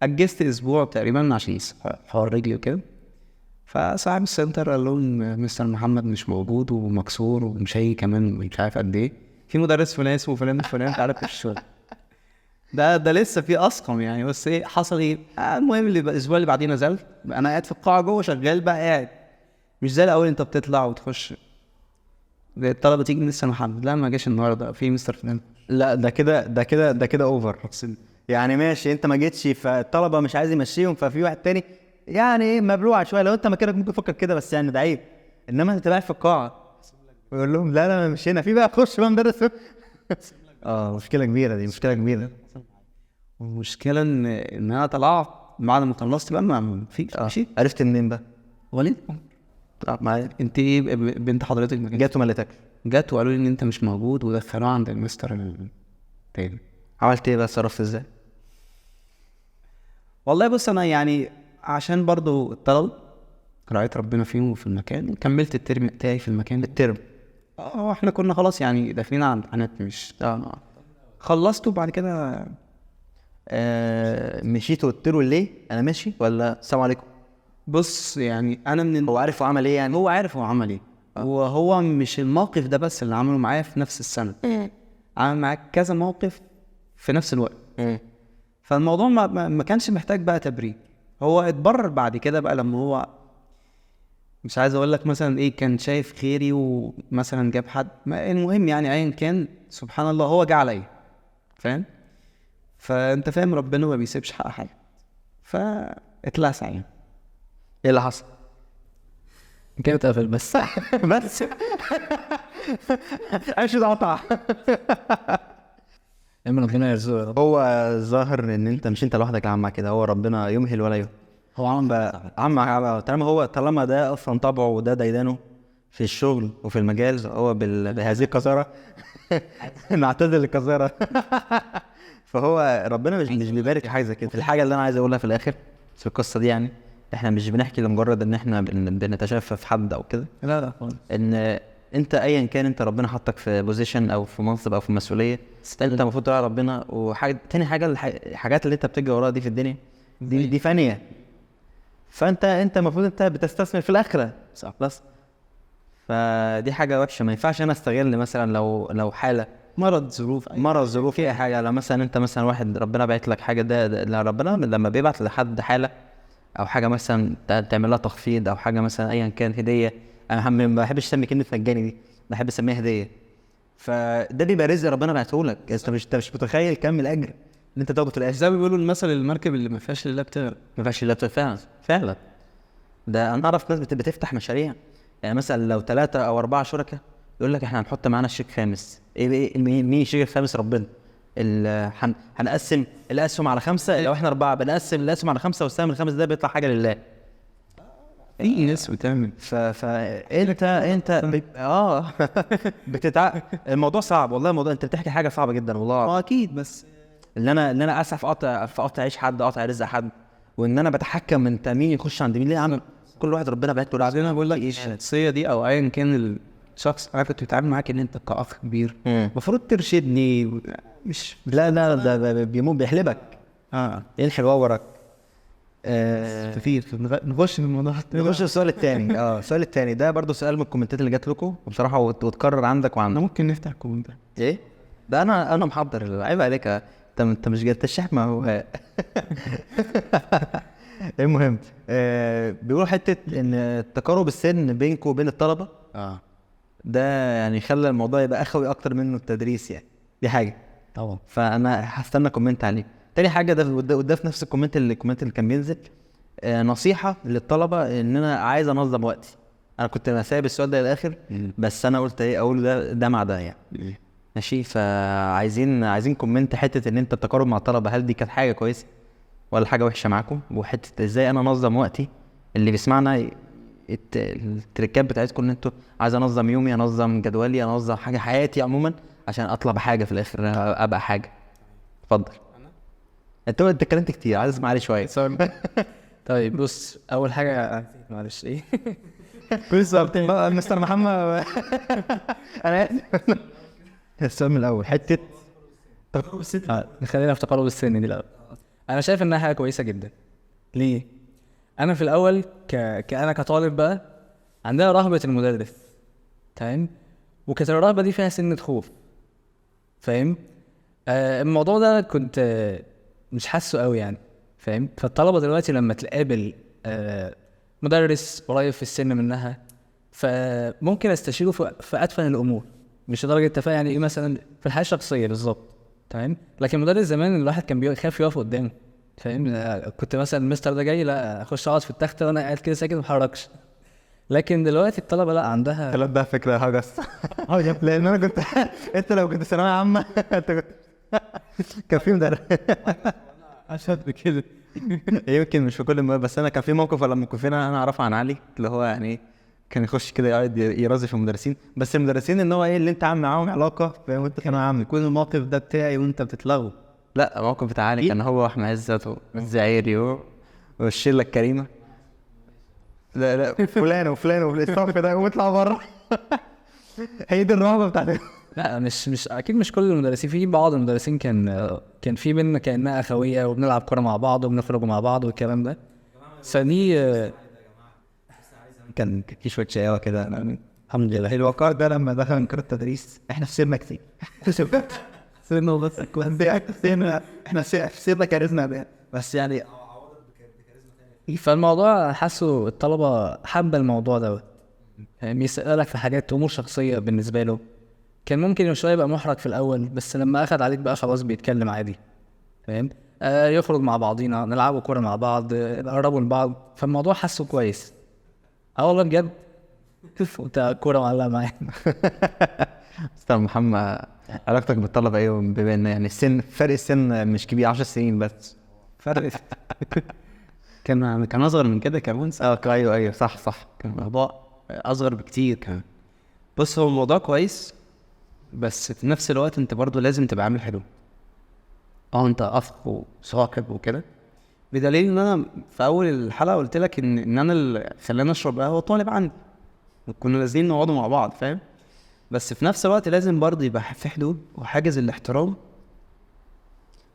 اجزت اسبوع تقريبا عشان حوار رجلي وكده. فصاحب السنتر قال لهم مستر محمد مش موجود ومكسور ومش هيجي كمان مش عارف قد ايه، في مدرس فلان اسمه فلان انت عارف الشغل ده لسه في اسقم يعني. بس ايه حصل ايه؟ المهم الاسبوع اللي بعديه نزلت انا قاعد في القاعه جوه شغال بقى، قاعد مش زي الاول انت بتطلع وتخش الطلبه تيجي مستر محمد، لا ما جاش النهارده في مستر فلان. لا ده كده اوفر يعني. ماشي انت ما جيتش فالطلبه مش عايز يمشيهم، ففي واحد تاني يعني ايه مبلوع شويه. لو انت مكانك ممكن تفكر كده، بس يعني ده عيب. انما انت قاعد في القاعه ويقول لهم لا مشينا في بقى خش بقى مدرس. مشكله كبيره دي، مشكله كبيره. المشكله ان انا طلعت بعد ما خلصت بقى ما فيش ماشي. عرفت منين بقى؟ وليد معايا انت ايه بنت حضرتك جت وملتك؟ جت وقالوا لي ان انت مش موجود ودخلوها عند المستر التاني. عملت ايه بقى؟ صرفت ازاي؟ والله بص انا يعني عشان برضو الطلب رعاية ربنا فيهم وفي المكان كملت الترم بتاعي في المكان. الترم احنا كنا خلاص يعني داخلين على امتحانات مش خلصت. وبعد كده مشيت وقلت له ليه انا ماشي ولا السلام عليكم؟ بص يعني انا هو عارف هو عمل ايه يعني؟ هو عارف هو عمل ايه. وهو مش الموقف ده بس اللي عمله معايا في نفس السنة، عمل معاك كذا موقف في نفس الوقت. فالموضوع ما كانش محتاج بقى تبرير. هو اتبرر بعد كده بقى لما هو مش عايز اقول لك مثلا ايه كان شايف خيري ومثلا جاب حد المهم يعني ايا كان سبحان الله هو جه عليا، فاهم. فانت فاهم ربنا ما بيسيبش حق حد، فاتلسع يعني. ايه اللي حصل؟ كده اتقفل بس بس عايش قطع. اما ربنا يرزقه يا رب. هو ظاهر ان انت مش انت لوحدك اللي عم كده، هو ربنا يمهل ولا يهمل. هو عم طالما ده اصلا طبعه وده ديدانه في الشغل وفي المجال، هو بهذه القذاره نعتذر للقذاره. فهو ربنا مش بيبارك حاجه زي كده. الحاجه اللي انا عايز اقولها في الاخر في القصه دي يعني، احنا مش بنحكي لمجرد ان احنا بنتشفى حد او كده. لا خالص. ان انت ايا كان انت ربنا حطك في بوزيشن او في منصب او في مسؤوليه، انت المفروض تراعي ربنا. وحاجه تاني حاجه الحاجات اللي انت بتجري وراها دي في الدنيا دي فانيه. فانت المفروض انت بتستثمر في الاخره، صح؟ بس فدي حاجه وحشه. ما ينفعش انا استغل مثلا لو حاله مرض ظروف مرض ظروف اي حاجه. لو مثلا انت مثلا واحد ربنا باعت لك حاجه، ده لا، ربنا لما بيبعت لحد حاله او حاجه مثلا تعمل لها تخفيض او حاجه مثلا ايا كان هديه. انا ما بحبش اسمي كلمه مجاني دي، بحب اسميها هديه. فده بيبقى رزق ربنا بعته لك، انت مش متخيل كم الاجر اللي انت تاخده في الاخر. زي ما بيقولوا المثل، المركب اللي ما فيهاش الا بتغرق. ما فيهاش الا فعلا فعلا. ده انا اعرف ناس بتفتح مشاريع، يعني مثلا لو 3 أو 4 شركاء يقول لك احنا هنحط معانا الشريك خامس. مين الشريك الخامس؟ ربنا. هنقسم الاسهم على 5، لو احنا 4 بنقسم الاسهم على 5 والسهم الخامس ده بيطلع حاجه لله. في ناس بتعمل انت الموضوع صعب والله. الموضوع انت بتحكي حاجه صعبه جدا والله. اكيد، بس اللي انا اسعى في قطع عيش حد، قطع رزق حد، وان انا بتحكم من مين يخش عند مين. ليه يا عم؟ كل واحد ربنا بعت له. بعدين انا بقول لك الشخصيه دي او ايا كان الشخص انا كنت بتعامل معاك ان انت كاخ كبير المفروض ترشدني، مش لا ده بيموت بيحلبك. ينحل وراك. كتير. نخش في الموضوع. نخش السؤال الثاني. السؤال الثاني ده برضو سؤال من الكومنتات اللي جات لكم وبصراحه وتكرر عندك وعندك. ممكن نفتح الكومنتات. ايه ده؟ انا محضر. عيب عليك، انت مش جاي تشرح. ما هو المهم بيقولوا حته ان تقارب السن بينكم وبين الطلبه ده يعني خلى الموضوع يبقى اخوي اكتر منه التدريس، يعني دي حاجه طبعا. فانا هستنى كومنت عليه. تاني حاجه ده في نفس الكومنت اللي كان بينزل نصيحه للطلبه ان انا عايز انظم وقتي. انا كنت سايب السؤال ده للاخر بس انا قلت ايه اقول ده مع ده يعني. ماشي. فعايزين كومنت حته ان انت التقارب مع الطلبه، هل دي كانت حاجه كويسه ولا حاجه وحشه معاكم؟ وحته ازاي انا انظم وقتي. اللي بيسمعنا التريكات بتاعتكم ان انتوا عايز انظم يومي، انظم جدولي، انظم حاجه حياتي عموما عشان اطلع بحاجه في الاخر، ابقى حاجه. اتفضل. انت اتكلمت كتير، عايز اسمع عليه شويه. طيب بص، اول حاجه معلش ايه بالظبط مستر محمد. انا اسف. السؤال من الاول حته تقارب السن. خلينا في تقارب السن دي الاول. انا شايف انها حاجه كويسه جدا. ليه؟ انا في الاول انا كطالب بقى عندنا رهبه المدرس، تمام؟ وكانت الرهبه دي فيها سنه خوف، فاهم؟ الموضوع ده كنت مش حاسه قوي يعني، فاهم؟ فالطلبه دلوقتي لما تقابل مدرس قريب في السن منها فممكن استشيره في اتفه الامور، مش لدرجه تفاهم يعني ايه مثلا في الحياه الشخصيه بالظبط، تمام؟ لكن مدرس زمان الواحد كان بيخاف يقف قدامه، فاهم؟ كنت مثلا المستر ده جاي، لا اخش اقعد في التخته وانا قاعد كده ساكت ما اتحركش. لكن دلوقتي الطلبه لا عندها الكلام ده فكره هجس. لان انا كنت انت لو كنت ثانويه عامه انت كنت كان في مدرس اشد كده. يمكن مش في كل بس انا كان في موقف ولا موقفين انا اعرفه عن علي، اللي هو يعني كان يخش كده يقعد يرازي في المدرسين، بس المدرسين ان هو ايه اللي انت عامل معاهم علاقه، فاهم؟ وانت كانوا عامل يكون الموقف ده بتاعي وانت بتتلغوا. لا موقف بتاع علي كان هو واحمد عزت والزعيري والشله الكريمه. لا فلان والصف ده واطلع بره. هي دي الرهبه بتاعتك. لا مش اكيد مش كل المدرسين، في بعض المدرسين كان في بينا كانها اخويه وبنلعب كوره مع بعض وبنخرج مع بعض والكلام ده. فدي كان في شويه شقاوه كده. الحمد لله. الوقار ده لما دخل كره التدريس احنا خسرنا كتير. خسرنا بس احنا خسرنا كاريزما ده بس يعني. فالموضوع حاسه الطلبه حابه الموضوع ده، يعني يسالك في حاجات امور شخصيه بالنسبه له. كان ممكن شويه يبقى محرج في الاول، بس لما اخد عليك بقى خلاص بيتكلم عادي، فاهم؟ يخرج مع بعضينا، نلعبوا كوره مع بعض، نقربوا لبعض، فالموضوع حاسه كويس. والله بجد انت كوره معلقه معايا. مستر محمد، علاقتك بالطلبه ايه؟ بما ان يعني فرق السن مش كبير، 10 سنين بس فرق. كان اصغر من كده كمان. ايوه صح كان الموضوع اصغر بكتير كمان. بص، هو الموضوع كويس بس في نفس الوقت انت برضو لازم تبقى عامل حلو. انت اخ وصاحب وكده، بدليل ان انا في اول الحلقه قلت لك ان انا اللي خلاني اشرب قهوه طالب عندي، وكنا لازم نقعدوا مع بعض، فاهم؟ بس في نفس الوقت لازم برضو يبقى في حدود وحاجز الاحترام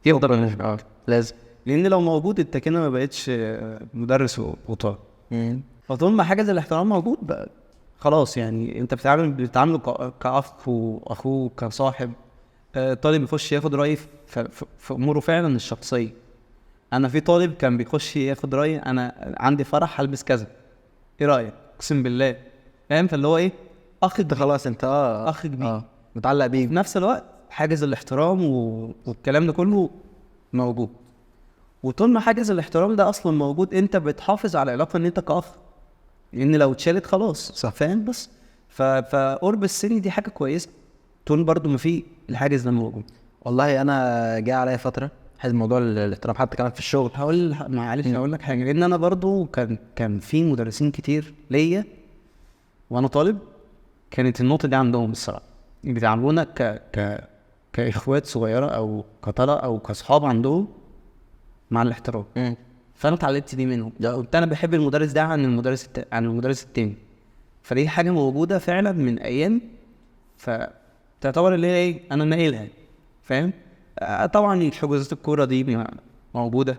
يقدر لازم، لان لو موجود انت كده ما بقتش مدرس وطالب. فطول ما حاجز الاحترام موجود بقى خلاص، يعني انت بتتعامل كاخ واخوه كصاحب، طالب يخش ياخد رايي في اموره فعلا الشخصيه. انا في طالب كان بيخش ياخد رايي، انا عندي فرح هلبس كذا، ايه رايك؟ اقسم بالله فاهم. فاللي هو ايه، اخ انت خلاص انت اخ كبير. متعلق بيه. في نفس الوقت حاجز الاحترام والكلام ده كله موجود. وطول ما حاجز الاحترام ده اصلا موجود، انت بتحافظ على العلاقه ان انت كاخ، لان لو اتشالت خلاص صح فاهم. بس فقرب السن دي حاجه كويسه طول برضو ما في الحاجز ده موجود. والله انا جاي عليا فتره حيث موضوع الاحترام حتى كمان في الشغل. معلش هقول لك حاجه، لان انا برضو كان في مدرسين كتير ليا وانا طالب كانت النقطه دي عندهم الصراحه، بيتعاملونا كاخوات صغيره او كطلبه او كاصحاب عندهم مع الاحترام. فانا اتعلمت دي منهم. كنت انا بحب المدرس ده عن المدرس التاني. فدي حاجه موجوده فعلا من ايام، فتعتبر اللي هي ايه، انا ناقلها فاهم. طبعا حجوزات الكوره دي موجوده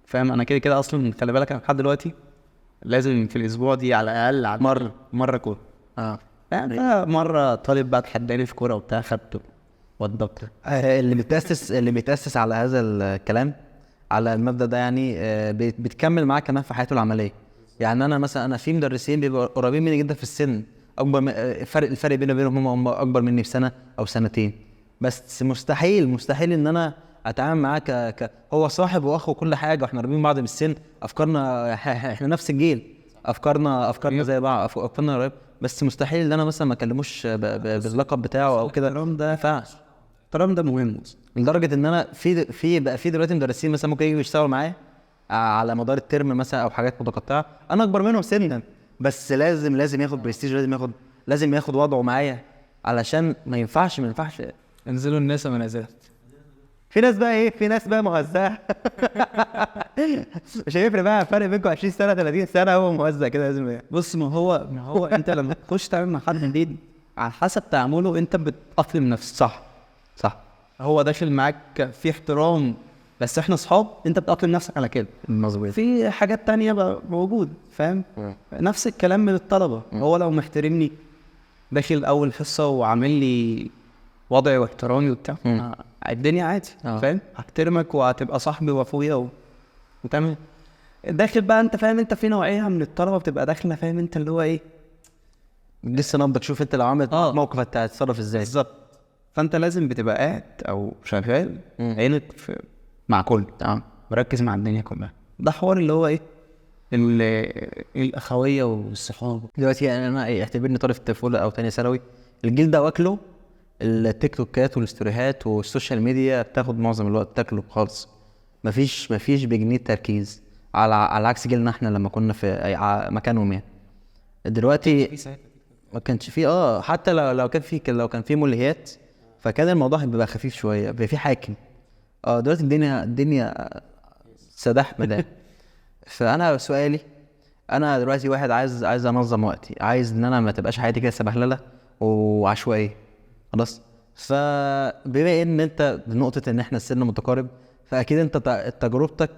فاهم. انا كده كده اصلا خلي بالك، انا لحد دلوقتي لازم في الاسبوع دي على الاقل على مره كوره. مره طالب بقى تحداني في كوره وبتاع، خدته والدكتور. اللي بيتأسس على هذا الكلام، على المبدأ ده يعني بتكمل معاه كمان في حياته العملية. يعني انا مثلا انا في مدرسين بيبقوا قريبين مني جدا في السن، اكبر الفرق بيني وبينهم هم اكبر مني بسنة او سنتين، بس مستحيل ان انا اتعامل معاه هو صاحب واخ وكل حاجة، واحنا قريبين بعض بالسن، افكارنا احنا نفس الجيل، افكارنا زي بعض، افكارنا قريب، بس مستحيل ان انا مثلا ما اكلموش باللقب بتاعه او كده. الكلام ده ينفعش، الكلام ده مهم لدرجه ان انا في دلوقتي مدرسين مثلا ممكن يجوا يشتغلوا معايا على مدار الترم مثلا او حاجات متقطعه، انا اكبر منهم سنا، بس لازم ياخد برستيج، لازم ياخد وضعه معايا، علشان ما ينفعش انزلوا الناس منازلها. في ناس بقى مهزأة. مش هيفرق بقى فرق بينكم 20 سنه 30 سنه، هو مهزأ كده لازم. بص ما هو انت لما تخش تعمل مع حد جديد على حسب تعامله انت بتأقلم نفسك. صح. هو داخل معاك في احترام، بس احنا اصحاب، انت بتأقلم نفسك على كده. مظبوط. في حاجات تانية موجود فاهم. نفس الكلام من الطلبة. هو لو محترمني داخل اول حصة وعامل لي وضعي واحترامي وبتاع، الدنيا عادي فاهم، هحترمك وهتبقى صاحبي واخويا وتمام. داخل بقى انت فاهم، انت في نوعية من الطلبة بتبقى داخلة فاهم انت اللي هو ايه، لسه نبضك، شوف انت لو عملت موقف انت هتتصرف ازاي بالظبط. فانت لازم بتبقى قاعد او شغال عينك مع كل مركز مع الدنيا كلها. ده حوار اللي هو ايه، الاخويه والصحاب. دلوقتي يعني انا اعتبرني طالب في الطفوله او تانية ثانوي، الجيل ده واكله التيك توكات والاستوريهات والسوشيال ميديا، بتاخد معظم الوقت تاكله خالص. مفيش بجنيه تركيز، على عكس جيلنا احنا لما كنا في مكانهم. يعني دلوقتي ما كانش فيه حتى لو كان في ملهيات، فكان الموضوع بيبقى خفيف شويه، بيبقى في حاكم. دلوقتي الدنيا سداح مداح. فانا سؤالي، انا دلوقتي واحد عايز انظم وقتي، عايز ان انا ما تبقاش حياتي كده سبهلله وعشوائيه خلاص. فبما ان انت بنقطه ان احنا السن متقارب، فاكيد انت تجربتك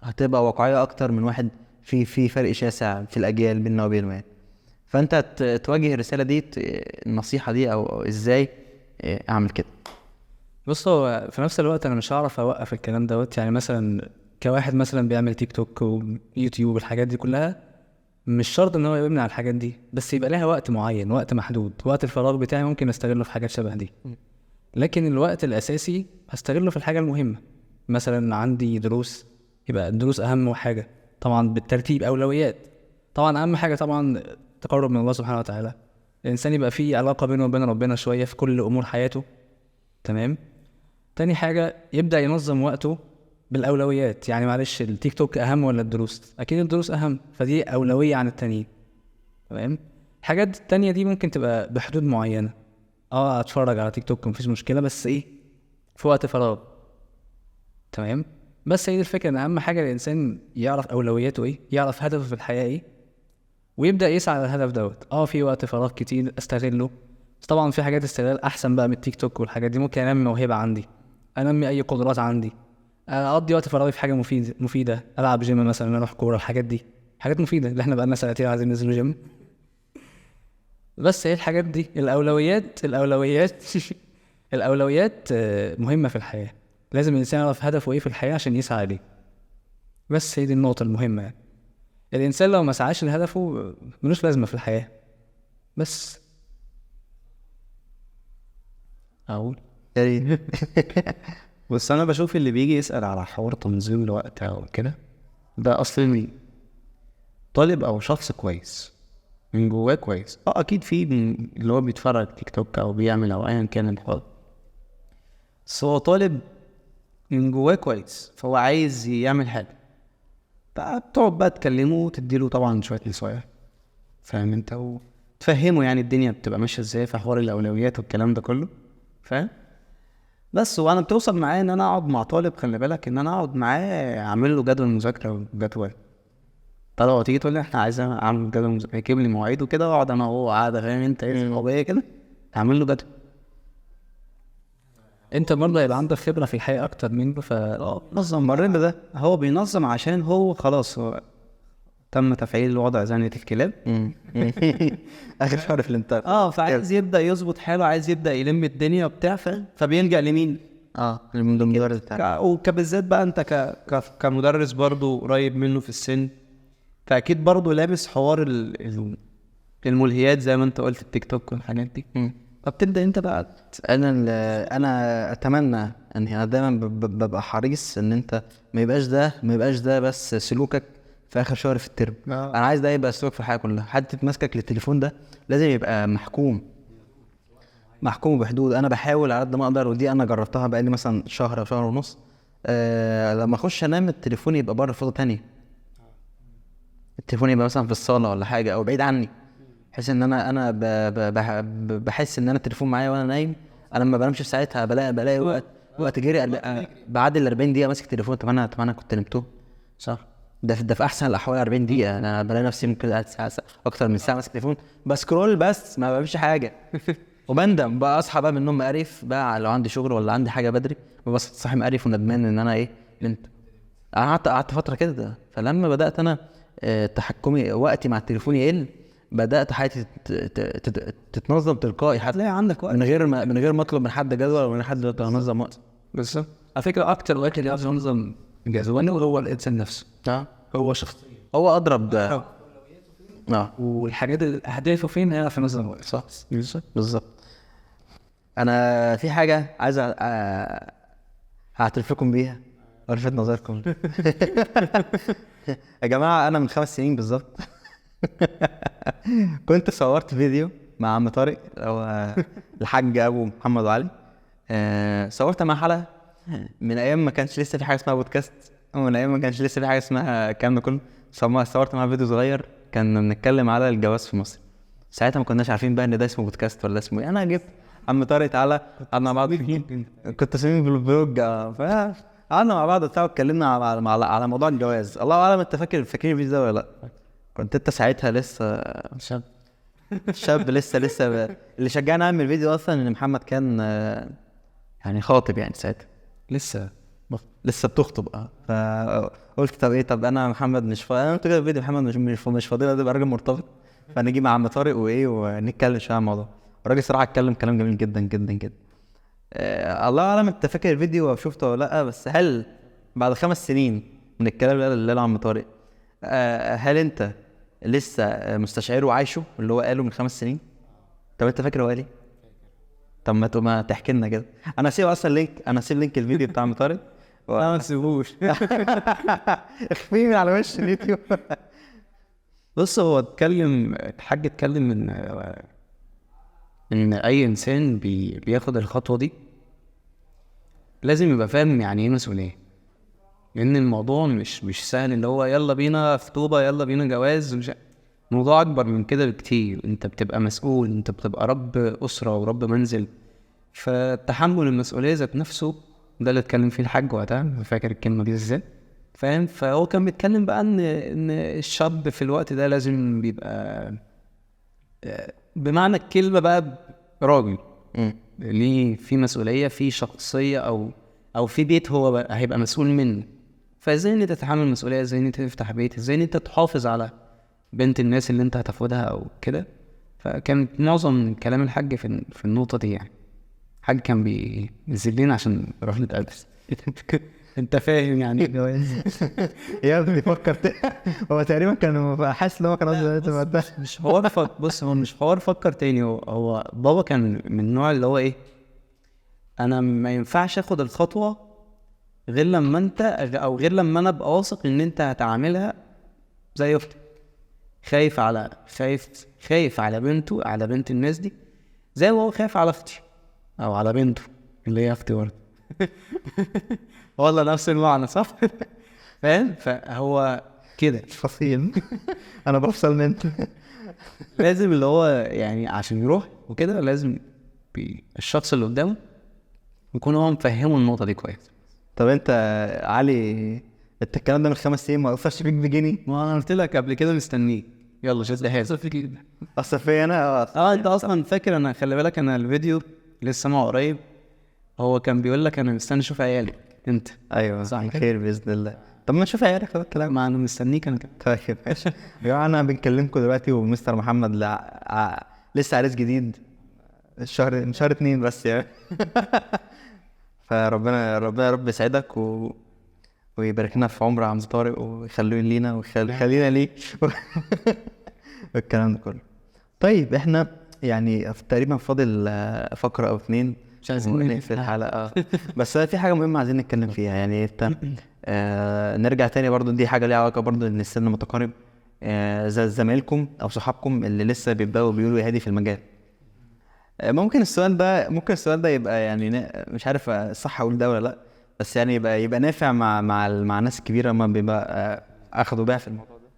هتبقى واقعيه اكتر من واحد في فرق شاسع في الاجيال بيننا وبينه. يعني فانت تواجه الرساله دي، النصيحه دي، او ازاي اعمل كده؟ بص، هو في نفس الوقت انا مش هعرف اوقف الكلام دوت. يعني مثلا كواحد مثلا بيعمل تيك توك ويوتيوب والحاجات دي كلها، مش شرط ان هو يبني على الحاجات دي، بس يبقى لها وقت معين، وقت محدود. وقت الفراغ بتاعي ممكن استغله في حاجات شبه دي، لكن الوقت الاساسي هستغله في الحاجه المهمه. مثلا عندي دروس، يبقى الدروس اهم حاجه طبعا، بالترتيب اولويات. طبعا اهم حاجه طبعا تقرب من الله سبحانه وتعالى، الانسان يبقى فيه علاقه بينه وبين ربنا شويه في كل امور حياته، تمام. تاني حاجه يبدا ينظم وقته بالاولويات. يعني معلش، التيك توك اهم ولا الدروس؟ اكيد الدروس اهم، فدي اولويه عن التانيين، تمام. الحاجات التانية دي ممكن تبقى بحدود معينه، اتفرج على تيك توك مفيش مشكله، بس ايه، في وقت فراغ، تمام. بس هي دي الفكره، ان اهم حاجه الانسان يعرف اولوياته ايه، يعرف هدفه في الحياه ايه، ويبدا يسعى على الهدف دوت. في وقت فراغ كتير استغله، بس طبعا في حاجات استغلال احسن بقى من التيك توك والحاجات دي. ممكن انمي موهبه عندي، انمي اي قدرات عندي، اقضي وقت فراغي في حاجه مفيده، العب جيم مثلا، اروح كوره، الحاجات دي حاجات مفيده اللي احنا بقالنا سنتين عايزين ننزل جيم. بس هي الحاجات دي الاولويات الاولويات مهمه في الحياه. لازم الانسان يعرف هدفه ايه في الحياه عشان يسعى ليه. بس هي دي النقطه المهمه يعني. الانسان لو ما سعاش لهدفه ملوش لازمه في الحياه. بس اقول يعني بس انا بشوف اللي بيجي يسأل على حوار تنظيم الوقت او كده، ده اصلا طالب او شخص كويس من جواه كويس. اكيد في اللي هو بيتفرج تيك توك او بيعمل او ايا كان الحوار، بس هو طالب من جواه كويس، فهو عايز يعمل حاجه، بتقعد بقى تكلمه وتديله طبعا شويه نصايح، فاهم انت، وتفهمه يعني الدنيا بتبقى ماشيه ازاي في حوار الاولويات والكلام ده كله، فاهم. بس وانا بتوصل معايا ان انا اقعد مع طالب، خلي بالك ان انا اقعد معاه اعمل له جدول مذاكره وجدول. طالما تيجي تقول لي احنا عايز اعمل جدول مذاكره، يجيب لي مواعيد وكده، واقعد انا وهو قاعده، فاهم انت ايه صحوبيه كده، اعمل له جدول. انت برضه يبقى عندك خبره في الحياه اكتر منه. نظم مرينا ده، هو بينظم عشان هو خلاص هو تم تفعيل وضع زنة الكلاب. اخر شهر في الامتحان. فعايز يبدا يظبط حاله، عايز يبدا يلم الدنيا وبتاع، فبيلجأ لمين؟ المدرس بتاعك. وكبالذات بقى انت كمدرس برضو قريب منه في السن، فاكيد برضو لابس حوار الملهيات زي ما انت قلت، التيك توك والحاجات دي. فبتبدا انت بقى انا اتمنى ان انا دايما ببقى حريص ان انت ما يبقاش ده بس سلوكك في اخر شهر في الترم. انا عايز ده يبقى سلوك في الحياه كلها. حتى مسكك للتليفون ده لازم يبقى محكوم بحدود. انا بحاول على قد ما اقدر، ودي انا جربتها بقالي مثلا شهر او شهر ونص. لما اخش انام التليفون يبقى بره في اوضه تانية، التليفون يبقى مثلا في الصاله ولا حاجه او بعيد عني، بحيث ان انا بحس ان انا التليفون معايا وانا نايم. انا ما بنامش في ساعتها، بلاقي وقت جري بعد ال 40 دقيقه ماسك التليفون. طب انا كنت نمته صح. ده في احسن الاحوال 40 دقيقه، انا بلاقي نفسي ممكن قاعد ساعه اكتر من ساعه ماسك التليفون بسكرول، بس ما بعملش حاجه. وبندم بقى، اصحى بقى من النوم مقرف بقى، لو عندي شغل ولا عندي حاجه بدري ببقى صاحي مقرف وندمان ان انا نمت. قعدت فتره كده. فلما بدات انا تحكمي وقتي مع التليفون يقل، بدات حياتي تتنظم تلقائي، هتلاقي عندك وقت من غير ما اطلب من حد جدول ولا من حد انظم وقت. بالظبط. على فكره اكتر وقت اللي يعرف ينظم جدوله هو الانسان نفسه. هو شخصيا هو اضرب ده. والحاجات اهدافه فين هيعرف ينظم وقته. صح بالظبط. انا في حاجه عايز هعترف لكم بيها ولفت نظركم. يا جماعه انا من 5 سنين بالظبط كنت صورت فيديو مع عم طارق او الحاج ابو محمد علي. صورت مع حلقه من ايام ما كانش لسه في حاجه اسمها بودكاست، ومن ايام ما كانش لسه في حاجه اسمها الكلام ده كله. صورت معاه فيديو صغير كنا بنتكلم على الجواز في مصر. ساعتها ما كناش عارفين بقى ان ده اسمه بودكاست ولا اسمه ايه. انا جبت عم طارق تعالى قعدنا مع بعض، كنت سامين بالفلوج. قعدنا مع بعض وبتاع واتكلمنا على موضوع الجواز. الله اعلم انت فاكرين الفيديو ده ولا لا؟ كنت انت ساعتها لسه شاب لسه اللي شجعنا اعمل فيديو اصلا ان محمد كان يعني خاطب يعني ساعتها، لسه بتخطب. فقلت طب انا محمد مش فاضي. انا قلت كده في فيديو محمد مش فاضي، ده يبقى راجل مرتبط، فنجي مع عم طارق ونتكلم شويه عن الموضوع. الراجل صراحه اتكلم كلام جميل جدا جدا جدا. الله اعلم انت فاكر الفيديو او شفته ولا لا، بس هل بعد 5 سنين من الكلام اللي قاله عم طارق هل انت لسه مستشعره وعايشه اللي هو قاله من 5 سنين؟ طب انت فاكر هو قال ايه؟ طب ما تحكي لنا كده. انا هسيب اصلا لينك الفيديو بتاع عم طارق ما تسيبوش. اخفيه من على وش اليوتيوب. بص، هو الحاج اتكلم ان اي انسان بياخد الخطوه دي لازم يبقى فاهم يعني ايه مسؤوليه، لان الموضوع مش سهل اللي هو يلا بينا خطوبه يلا بينا جواز. مش الموضوع اكبر من كده بكتير. انت بتبقى مسؤول، انت بتبقى رب اسره ورب منزل، فتحمل المسؤوليه ذات نفسه ده اللي اتكلم فيه الحاج وقتها. فاكر الكلمه دي ازاي؟ فاهم. فهو كان بيتكلم بقى ان الشاب في الوقت ده لازم بيبقى بمعنى الكلمه بقى راجل ليه في مسؤوليه، في شخصيه او في بيت هو بقى هيبقى مسؤول منه. فازاي ان انت تتحمل المسؤوليه، ازاي ان انت تفتح بيت، ازاي ان انت تحافظ على بنت الناس اللي انت هتاخدها او كده. فكان معظم كلام الحاج في النقطه دي يعني. حاج كان بينزل لنا عشان نروح نتقابل. انت فاهم يعني الجواز. يا ابني فكرت هو تقريبا كان حاسس ان هو كان قصده مش حوار بص، هو مش حوار فكر تاني. هو بابا كان من النوع اللي هو ايه، انا ما ينفعش اخد الخطوه غير لما انت، او غير لما انا ابقى واثق ان انت هتعاملها زي اختي. خايف على بنته، على بنت الناس دي، زي ما هو خايف على اختي او على بنته اللي هي اختي برضه. والله نفس المعنى صح. فاهم؟ فهو كده فصيل. انا بفصل منه. لازم اللي هو يعني عشان يروح وكده لازم الشخص اللي قدامه يكون هو مفهمه النقطة دي كويس. طب انت علي، انت الكلام ده من 5 سنين ما اثرش فيك بجنيه؟ ما انا قلت لك قبل كده مستنيه، يلا شد حيلك. اثر فيا انا. انت اصلا فاكر، انا خلي بالك انا الفيديو لسه سامعه قريب، هو كان بيقول لك انا مستني اشوف عيالي انت. ايوه صح كده؟ خير باذن الله. طب ما نشوف عيالك بقى الكلام. ما انا مستنيك انا كده. طيب ماشي. يا جماعه انا بنكلمكم دلوقتي ومستر محمد لسه عريس جديد من شهر 2 بس يعني. فربنا يا رب يسعدك ويبارك لنا في عمر عم طارق ويخليه لينا ويخلينا ليه. الكلام ده كله. طيب احنا يعني تقريبا فاضل فقرة او 2 مش عايزين نقفل الحلقة. بس في حاجة مهمة عايزين نتكلم فيها، يعني انت نرجع تاني برضو، دي حاجة ليها علاقة برضو ان السن متقارب. زمايلكم او صحابكم اللي لسه بيبدأوا بيقولوا يا هادي في المجال، ممكن السؤال ده يبقى يعني مش عارف صح اقول ده ولا لا، بس يعني يبقى نافع مع الناس الكبيرة ما بيبقى اخدوا بقى في الموضوع ده.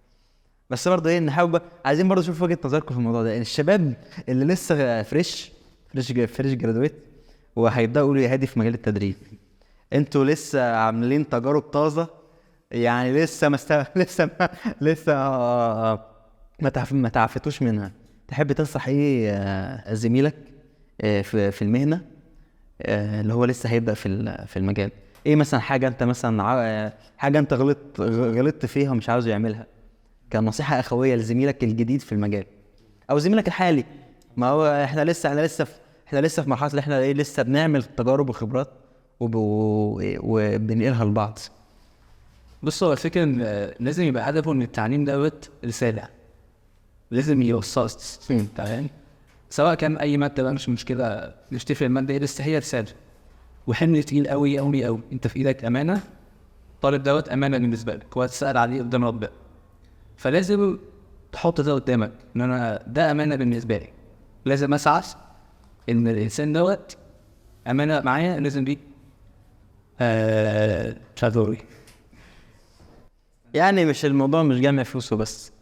بس برضه ايه، نحاول عايزين برضه نشوف وجهة نظركم في الموضوع ده. يعني الشباب اللي لسه فريش جرادويت وهيبداوا يقولوا يا هادي في مجال التدريب، انتوا لسه عاملين تجارب طازه، يعني لسه ما تعفتوش منها. تحب تنصح ايه زميلك في المهنه اللي هو لسه هيبدا في المجال؟ ايه مثلا حاجه انت مثلا حاجه انت غلطت فيها ومش عاوز يعملها كنصيحه اخويه لزميلك الجديد في المجال او زميلك الحالي؟ ما هو احنا لسه في مرحله اللي احنا ايه، لسه بنعمل تجارب وخبرات وبننقلها لبعض. بص، هو الفكرة ان لازم يبقى هدفه ان التعليم دوت رسالة، لازم يوصل تمام، سواء كان اي مادة بقى مش مشكلة، مش تفرق المادة ايه، بس هي رسالة وحمل تقيل قوي قوي قوي. انت في ايدك امانة، الطالب دوت امانة بالنسبة لك وهتسأل عليه قدام ربنا، فلازم تحط ده قدامك ان انا ده امانة بالنسبة لي، لازم اسعى ان الانسان دوت امانة معايا، لازم دي شادوري. يعني مش الموضوع مش جامع فلوسه بس.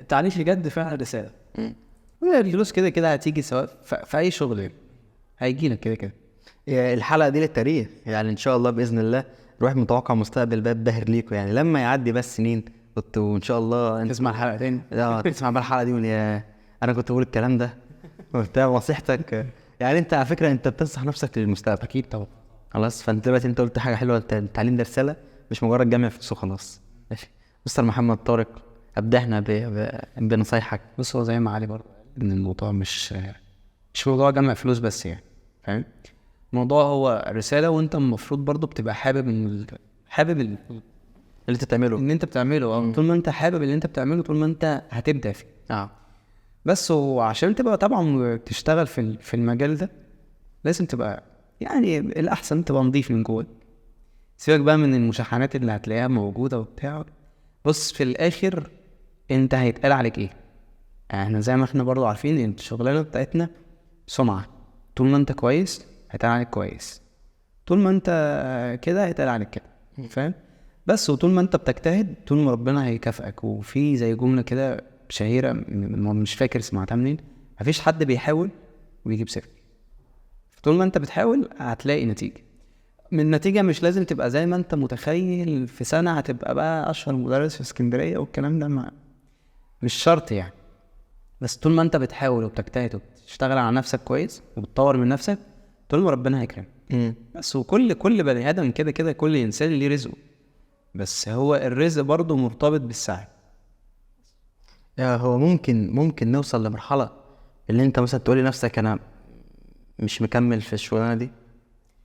التعليم بجد فعلا رسالة. الفلوس كده كده هتيجي، سواء في اي شغل هيجي لك كده كده. الحلقه دي للتاريخ يعني، ان شاء الله باذن الله الواحد متوقع مستقبل بقى باهر ليكم، يعني لما يعدي بس سنين وان شاء الله انت تسمع الحلقه تاني، تسمع بقى الحلقه دي يا انا كنت بقول الكلام ده وبتاع نصيحتك. يعني انت على فكره انت بتنصح نفسك للمستقبل. اكيد طبعا. خلاص، فانت دلوقتي انت قلت حاجه حلوه، التعليم ده رساله مش مجرد جمع فلوس وخلاص. ماشي مستر محمد طارق، ابدعنا بنصايحك. بص، هو زي ما علي برضه ان الموضوع مش موضوع جمع فلوس بس، يعني فاهم، الموضوع هو رساله، وانت المفروض برضه بتبقى حابب اللي انت تعمله، ان انت بتعمله. طول ما انت حابب اللي انت بتعمله، طول ما انت هتبدع فيه. بس وعشان تبقى طبعا تشتغل في المجال ده، لازم تبقى يعني الاحسن تبقى نضيف من جوه. سيبك بقى من المشاحنات اللي هتلاقيها موجوده وبتاع. بص، في الاخر انت هيتقال عليك ايه؟ احنا زي ما احنا برضو عارفين ان الشغلانه بتاعتنا سمعه. طول ما انت كويس هيتقال عليك كويس، طول ما انت كده هيتقال عليك كده، فاهم؟ بس وطول ما انت بتجتهد، طول ما ربنا هيكافئك. وفي زي جمله كده شهيره مش فاكر سمعتها منين، مفيش حد بيحاول ويجيب صفر. طول ما انت بتحاول هتلاقي نتيجه. من النتيجه مش لازم تبقى زي ما انت متخيل في سنه هتبقى بقى اشهر مدرس في اسكندريه والكلام ده، مش شرط يعني. بس طول ما انت بتحاول وبتجتهد وبتشتغل على نفسك كويس وبتطور من نفسك، طول ما ربنا هيكرمك. بس وكل بني ادم كده كده، كل انسان ليه رزقه، بس هو الرزق برضه مرتبط بالسعي. هو ممكن نوصل لمرحله اللي انت مثلا تقول لنفسك انا مش مكمل في الشغلانه دي؟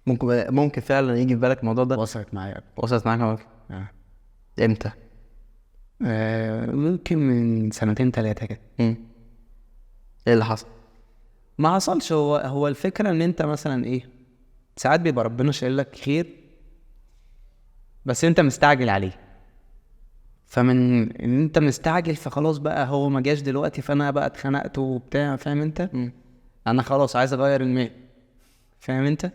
ممكن فعلا يجي في بالك الموضوع ده؟ وصلت معايا. وصلت معاك مرة؟ امتى؟ ممكن من 2-3 كده. ايه اللي حصل؟ ما حصلش. هو الفكرة ان انت مثلا ايه، ساعات بيبقى ربنا شايل لك خير بس انت مستعجل عليه، فمن ان انت مستعجل فخلاص بقى هو ما جاش دلوقتي فانا بقى اتخنقت وبتاع، فاهم انت؟ انا خلاص عايز اغير المال، فاهم انت؟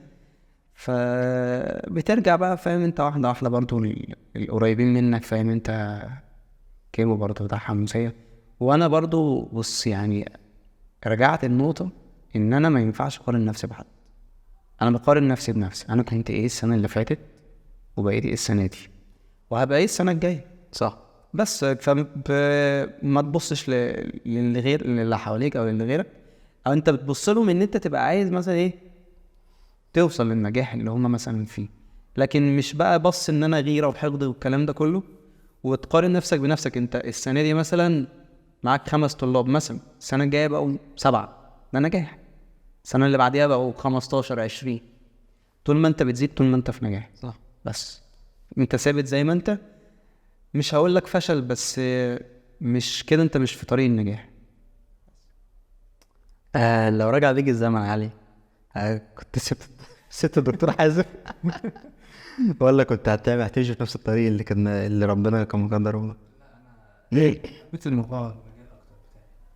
فبترجع بقى، فاهم انت، واحدة واحدة برضو القريبين منك، فاهم انت، كيمو برضو بتاع حموسية. وانا برضو بص يعني رجعت النقطة ان انا ما ينفعش اقارن نفسي بحد. انا بقارن نفسي بنفسي. انا كنت ايه السنة اللي فاتت وبقيت ايه السنة دي وهبقى ايه السنة الجاية، صح. بس ما تبصش للي غير اللي حواليك او اللي غيرك، او انت بتبص لهم ان انت تبقى عايز مثلا ايه توصل للنجاح اللي هم مثلا فيه، لكن مش بقى بص ان انا غيرة وحقد والكلام ده كله وتقارن نفسك بنفسك. انت السنة دي مثلا معاك 5 طلاب مثلا، السنة الجاية بقوا 7، ده نجاح. السنة اللي بعديها بقوا 15-20. طول ما انت بتزيد طول ما انت في نجاح. صح. بس انت ثابت زي ما انت، مش هقول لك فشل بس مش كده، انت مش في طريق النجاح. لو رجع بيك الزمن يا علي، كنت سبت الدكتور حازم ولا كنت هتمشي في نفس الطريق اللي ربنا كان مقدره لك؟ ليه؟ مثل المقارنة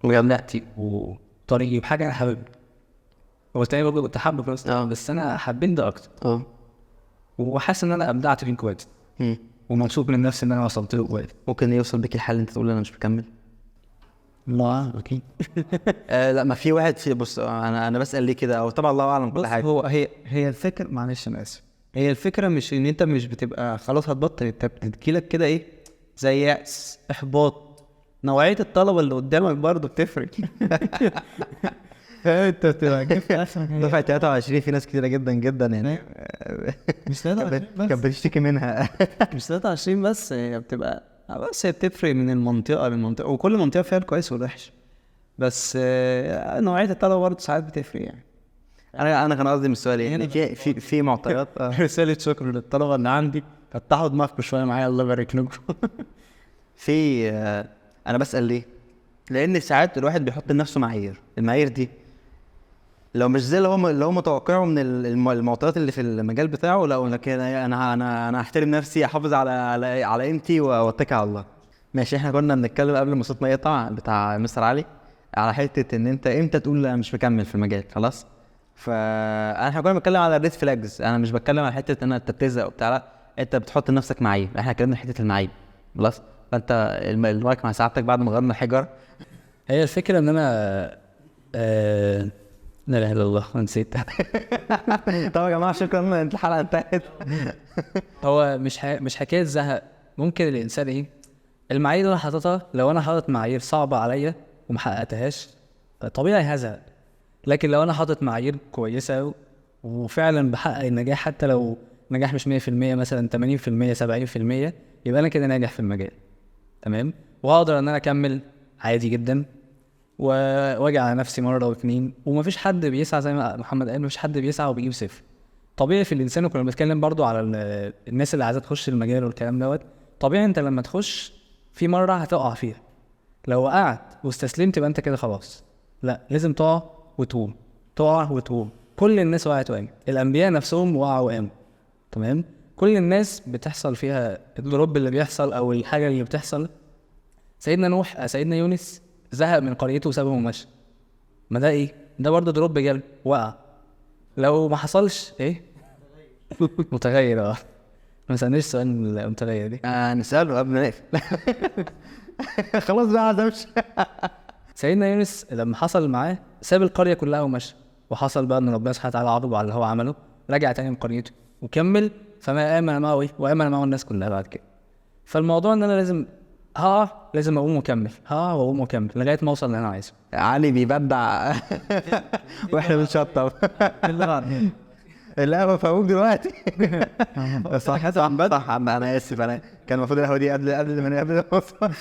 وجمعتي وطريقي بحاجة أنا حاببها. هو تاني برضه كنت حابب بس أنا حبيت ده أكتر. وحاسس إن أنا أبدعت فيه كويس. ومبسوط من نفسي إن أنا وصلت له كويس. ممكن يوصل بيك الحال انت تقول انا مش مكمل؟ لا أكيد. لا، ما في واحد في، بص انا بسأل ليه كده، او طبعا الله اعلم كل حاجه. هي الفكرة، معلش أنا آسف، هي الفكرة مش إن أنت مش بتبقى خلاص هتبطل، أنت بتجيلك كده إيه زي يأس، إحباط. نوعية الطلبة اللي قدامك برضه بتفرق. أنت بتبقى جبت دفعة 23 في ناس كتيرة جدا جدا يعني. مش 23 بس. كانت بتشتكي منها. مش 23 بس، هي بتبقى بس هي بتفرق من المنطقة للمنطقة، وكل منطقة فيها الكويس والوحش، بس نوعية الطلبة برضه ساعات بتفرق يعني. انا كان قصدي من السؤال يعني في معطيات. رسالة شكر للطلبة اللي عندي، فتحوا دماغكم شوية معايا، الله يبارك لكم. في انا بسأل ليه، لان ساعات الواحد بيحط لنفسه المعايير دي لو مش زي اللي هو متوقعه من المعطيات اللي في المجال بتاعه، لا لكن انا هحترم نفسي، احافظ على قيمتي واتكل على الله. ماشي، احنا كنا بنتكلم قبل ما صوتنا يقطع بتاع مستر علي على حته ان انت امتى تقول انا مش مكمل في المجال خلاص. احنا كنا بنتكلم على الريد فلاجز، انا مش بتكلم على حته ان انت بتزهق وبتاع، لا انت بتحط لنفسك معايير. احنا اتكلمنا حته المعايير خلاص، فانت المايك مع سعادتك بعد ما غيرنا الحجر. هي الفكرة إن أنا لا إله إلا الله نسيت. طبعا يا جماعه شكرا، انت الحلقه انتهت. هو مش حكاية زهق. ممكن الإنسان إيه المعايير اللي حاططها، لو أنا حاطط معايير صعبة عليا ومحققتهاش طبيعي هزهق. لكن لو أنا حاطط معايير كويسة وفعلا بحقق النجاح، حتى لو نجاح مش 100% مثلا 80% 70%، يبقى أنا كده ناجح في المجال تمام، وهقدر إن أنا أكمل عادي جدا واجي على نفسي مرة واتنين. ومفيش حد بيسعى زي ما محمد قال، مفيش حد بيسعى وبيجيب صفر. طبيعي في الانسان، وكنا بنتكلم برضو على الناس اللي عايزه تخش المجال والكلام دوت. طبيعي انت لما تخش في مره هتقع فيها، لو وقعت واستسلمت يبقى انت كده خلاص. لا، لازم تقع وتقوم، تقع وتقوم. كل الناس وقعت وقامت، الانبياء نفسهم وقعوا وقاموا تمام. كل الناس بتحصل فيها الدروب اللي بيحصل او الحاجه اللي بتحصل. سيدنا نوح، سيدنا يونس زهق من قريته وسابهم ومشى، ما ده ايه، ده برضه دروب جال وقع. لو ما حصلش ايه متغير. ما سألنيش سؤال المتغير دي. نسأله قبل ما نقفل. خلاص بقى عايز امشي. سيدنا يونس لما حصل معاه ساب القرية كلها ومشى، وحصل بقى ان ربنا سبحانه وتعالى عاقبه على اللي هو عمله، رجع تاني من قريته وكمل. فما آمن معه ايه، وآمن معه الناس كلها بعد كده. فالموضوع ان انا لازم لازم اقوم واكمل، واقوم واكمل لغايه ما اوصل اللي انا عايزه. علي بيبدع واحنا بنشطب. لا بفهمك دلوقتي. صح صح، انا اسف، انا كان المفروض القهوه دي قبل ما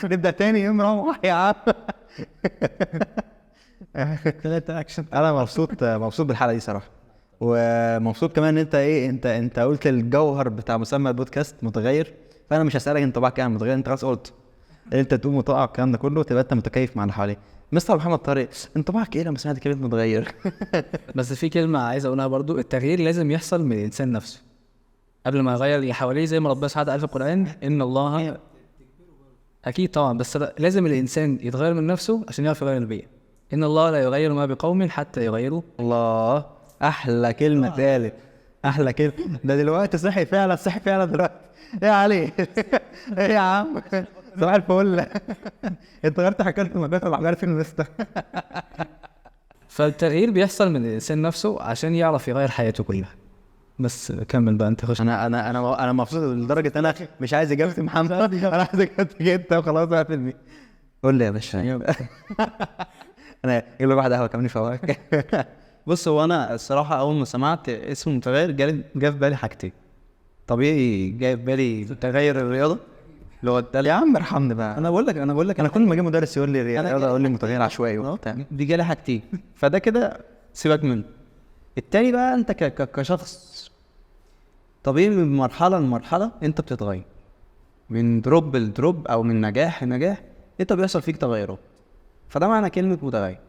نبدا تاني. يوم روح يا عم. ثلاثة اكشن. انا مبسوط بالحلقه دي صراحه، ومبسوط كمان ان انت ايه، انت قلت الجوهر بتاع مسمى البودكاست متغير. فانا مش هسالك انطباعك كان متغير، انت خلاص قلت انت تقوم وتقع الكلام ده كله، تبقى انت متكيف مع اللي حواليك. مستر محمد طارق، انطباعك ايه لما سمعت كلمه متغير؟ بس في كلمة عايز اقولها برضو، التغيير لازم يحصل من الانسان نفسه قبل ما يغير اللي حواليه، زي ما ربنا سبحانه وتعالى في القرآن ان الله. اكيد طبعا، بس لازم الانسان يتغير من نفسه عشان يعرف يغير البيئة. ان الله لا يغير ما بقوم حتى يغيروا. الله، احلى كلمه اتقالت، احلى كلمه. ده دلوقتي صحي فعلا دلوقتي. ايه عليه؟ ايه يا عم، صباح الفل. انت غيرت حكايه المجال ولا غيرت المستر؟ فالتغيير بيحصل من الانسان نفسه عشان يعرف يغير حياته كلها. بس كمل بقى انت، خش. انا مبسوط لدرجه انا مش عايز اجابه محمد، انا عايز اجابتك انت وخلاص بقى في المي. قول لي يا باشا. انا اجيب لك واحده قهوه كمان فواك. بص، هو انا الصراحه اول ما سمعت اسم متغير جا في بالي حاجتين. طبيعي جاي في بالي تغير الرياضه اللي هو يا عم ارحمني بقى. انا بقول لك انا كل ما اجي مدرس يقول لي رياضه اقول لي متغير عشوائي وبتاع. دي جالي حاجتين، فده كده سيبك منه. التاني بقى، انت كشخص طبيعي من مرحله لمرحله انت بتتغير، من دروب لدروب او من نجاح لنجاح، انت بيحصل فيك تغيرات. فده معنى كلمه متغير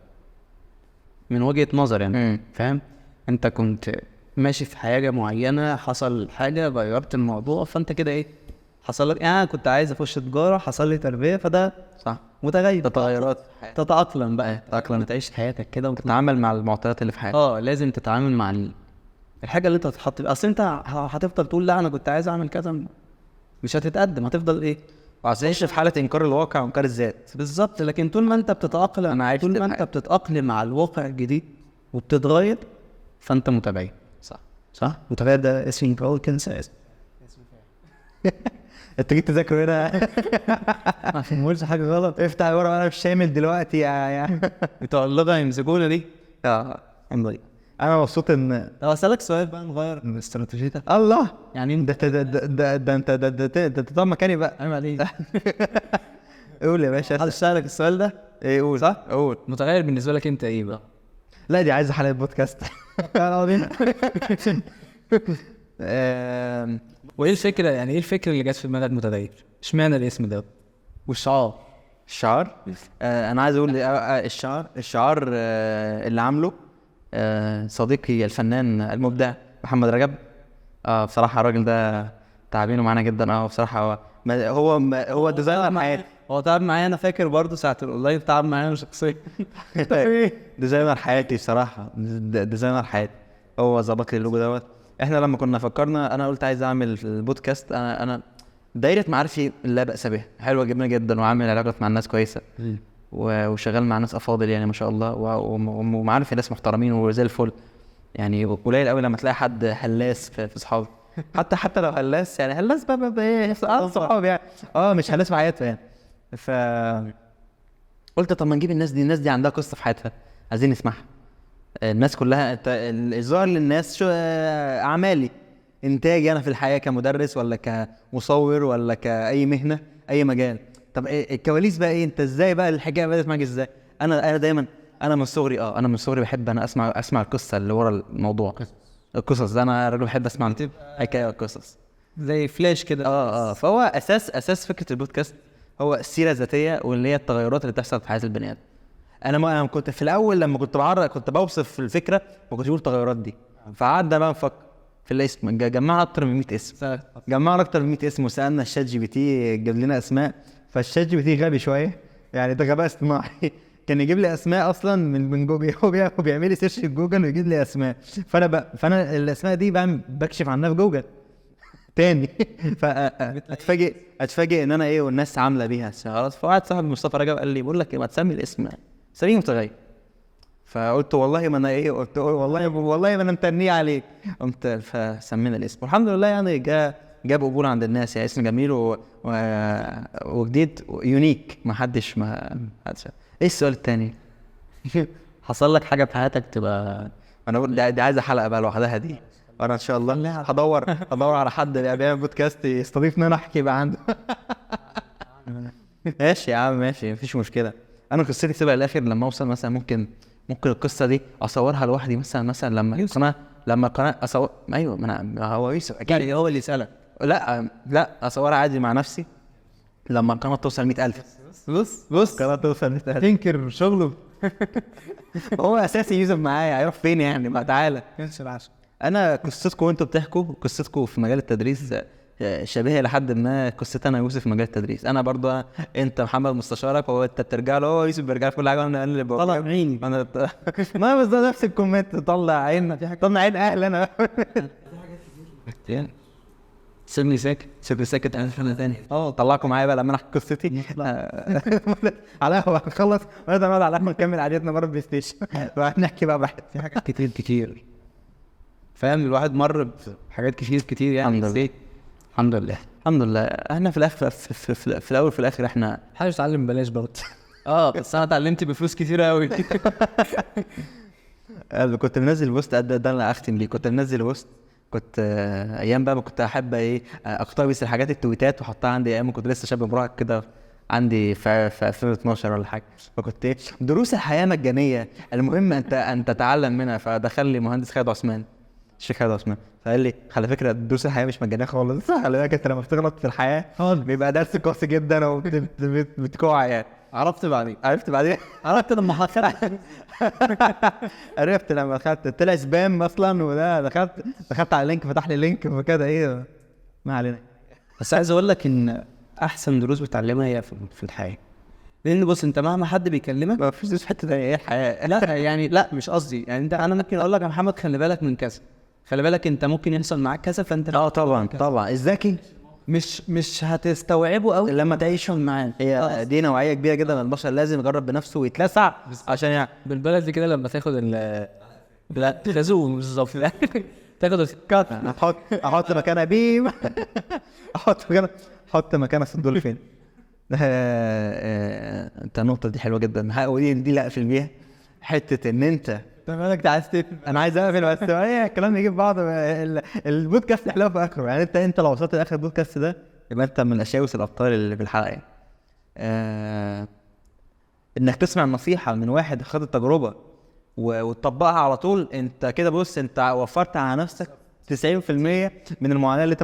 من وجهه نظر يعني. فاهم؟ انت كنت ماشي في حاجه معينه، حصل حاجه غيرت الموضوع، فانت كده ايه، حصل لك يعني. انا كنت عايز اخش تجاره، حصل لي تربيه، فده صح، متغير. تغيرات. تتاقلم بقى، تعيش حياتك كده تتعامل مع المعطيات اللي في حياتك. لازم تتعامل مع الحاجه اللي انت هتتحط فيها. اصل انت هتفضل تقول لا انا كنت عايز اعمل كذا، مش هتتقدم، هتفضل ايه، وعايش في حاله انكار الواقع وانكار الذات. بالظبط. لكن طول ما انت بتتاقلم، انا عايش طول ما انت بتتاقلم مع الواقع الجديد وبتتغير، فانت متغير. صح. متغير ده اسم اول كنسة اسم. انت جيت تذاكر هنا عشان ما اقولش حاجه غلط. افتح ورقه، انا مش شامل دلوقتي يا بتوع اللغه يمسكونا دي. انا مبسوط ان طب اسالك سؤال بقى، نغير من استراتيجيتك. الله يعني ده انت تطلع مكاني بقى. عيب عليك. قول يا باشا. حد سالك السؤال ده؟ ايه قول. صح. قول. متغير بالنسبة لك انت ايه بقى؟ لا دي عايزه حلقه بودكاست. وايه الفكرة، يعني ايه الفكرة اللي جت في دماغك متغير؟ اشمعنى الاسم ده؟ والشعار. الشعار، انا عايز اقول الشعار اللي عامله صديقي الفنان المبدع محمد رجب. بصراحه الراجل ده تعبينه معانا جدا. بصراحه هو ديزاينر حياتي. هو تعب معايا، انا فاكر برضو ساعه الاونلاين تعب معايا انا شخصيا. ديزاينر حياتي بصراحه، ديزاينر حياتي. هو ظبط لي اللوجو دوت. احنا لما كنا فكرنا، انا قلت عايز اعمل البودكاست، انا دايره معارفي لا باس بها حلوه جدا جدا، وعامل علاقات مع الناس كويسه، وشغال مع ناس افاضل يعني ما شاء الله، ومعارف ناس محترمين وزي الفل يعني. قليل قوي لما تلاقي حد هلاس في صحابي. حتى لو هلاس يعني هلاس بقى ايه صحابي يعني، مش هلاس في حياته يعني. ف قلت طب ما نجيب الناس دي عندها قصه في حياتها عايزين نسمعها. الناس كلها الظاهر للناس شو اعمالي، انتاجي انا في الحياه كمدرس ولا كمصور ولا كاي مهنه اي مجال. طب إيه الكواليس بقى؟ ايه انت ازاي بقى الحكايه بدات معاك ازاي؟ انا دايما انا من صغري بحب انا اسمع القصه اللي ورا الموضوع. القصص ده انا راجل بحب اسمع حكايه والقصص زي فلاش كده. فهو اساس فكره البودكاست هو السيره الذاتيه، واللي هي التغيرات اللي بتحصل في حياه البني ادم. انا كنت في الاول لما كنت بوصف الفكره ما كنتش بقول التغيرات دي. فقعدنا بقى نفكر في الاسم، جمعنا اكتر من 100 اسم. وسالنا الشات جي بي تي جاب لنا اسماء. فالشات جي بي تي غبي شويه يعني، ده غباء اصطناعي. كان يجيب لي اسماء اصلا من جوجل. هو بيعمل لي سيرش في جوجل ويجيب لي اسماء. فانا الاسماء دي بقى بكشف عنها في جوجل تاني. اتفاجئ ان انا والناس عامله بيها خلاص. فقعد صاحب مصطفى رجب قال لي بقول لك ما تسمي الاسم سميه متغير. فقلت والله ما انا قلت والله ما انا متنيه عليك. قمت فسمينا الاسم، والحمد لله يعني جاب قبول عند الناس. يعني اسم جميل وجديد ويونيك، ما حدش ايه السؤال التاني؟ حصل لك حاجه في حياتك تبقى، انا بقول دي عايزه حلقه بقى لوحدها دي. انا ان شاء الله هدور على حد بيعمل بودكاست يستضيفني انا احكي بقى عنده. ماشي يا عم، ماشي مفيش مشكله. انا قصتي سيبها للاخر لما اوصل مثلا ممكن ممكن القصه دي اصورها لوحدي مثلا لما القناه اصور. ايوه ما هو يوسف اكيد هو اللي يسالك. لا اصورها عادي مع نفسي لما القناه توصل 100,000. بص القناه توصل 100,000 تنكر شغله. هو اساسي يوسف معايا، هيروح فين يعني؟ ما تعالى. كانش العشاء. انا قصتكم وانتوا بتحكوا قصتكم في مجال التدريس شبيهه لحد ما قصتي انا ويوسف في مجال التدريس. انا برضو انت محمد مستشارك، وهو انت بترجع له، هو يوسف بيرجع له كل حاجه، وانا اللي طلع عيني. انا ما بس ده نفس الكومنت، طلع عين طلع عين اهل انا. سيبني ساكت. سيبني ساكت انا سنه ثانيه. طلعكم معايا بقى لما انا احكي قصتي على قهوه نخلص ونقعد على القهوه نكمل عادتنا بره البلاي ستيشن ونحكي بقى براحتنا. في حاجات كتير فاهم. الواحد مر بحاجات كتير يعني. الحمد لله. الحمد لله. احنا في الاخر في الاول في الاخر احنا حاجه تتعلم ببلاش برضه. بس انا اتعلمت بفلوس كتير قوي. كنت منزل بوست ده اللي اختم بيه. كنت منزل بوست، كنت ايام بقى ما كنت احب اقتبس الحاجات التويتات واحطها عندي ايام كنت لسه شاب مراهق كده عندي في 2012 ولا حاجه. فكنت دروس الحياه مجانيه، المهم انت تتعلم منها. فدخل لي مهندس خالد عثمان، الشيخ خالد عثمان، فقال لي على فكره دروس الحياه مش مجانيه خالص، خلي بالك انت لما بتغلط في الحياه بيبقى درس قاسي جدا وبتقع يعني. عرفت بعدين عرفت لما عرفت لما دخلت طلع سبام اصلا، وده دخلت على اللينك فتح لي لينك فكده ما علينا. بس عايز اقول لك ان احسن دروس بتعلمها هي في الحياه. لان بص انت مهما حد بيكلمك ما فيش دروس في حته ثانيه، ايه الحياه. لا يعني لا مش قصدي يعني انا ممكن اقول لك يا محمد خلي بالك من كذا، خلي بالك انت ممكن يحصل معاك كذا، فانت طبعا الذكي مش هتستوعبه قوي لما تعيشهم معاه. هي دي نوعيه كبيره جدا من البشر لازم يجرب بنفسه ويتلسع عشان يعني بالبلد كده لما تاخد لا تلازوم بالظبط. تاخد الكات احط مكانها بيم احط مكانها صندوق فين. انت النقطه دي حلوه جدا، ودي لا في البيئه حته ان انت مالك عايز تقفل. انا عايز اقفل بس ايه الكلام يجيب بعض. البودكاست حلو في اخره يعني. انت لو وصلت لاخر البودكاست ده يبقى انت من الاشاوس الابطال اللي في الحلقه يعني. انك تسمع النصيحه من واحد خد التجربه وتطبقها على طول، انت كده بص انت وفرت على نفسك 90% من المعاناه اللي انت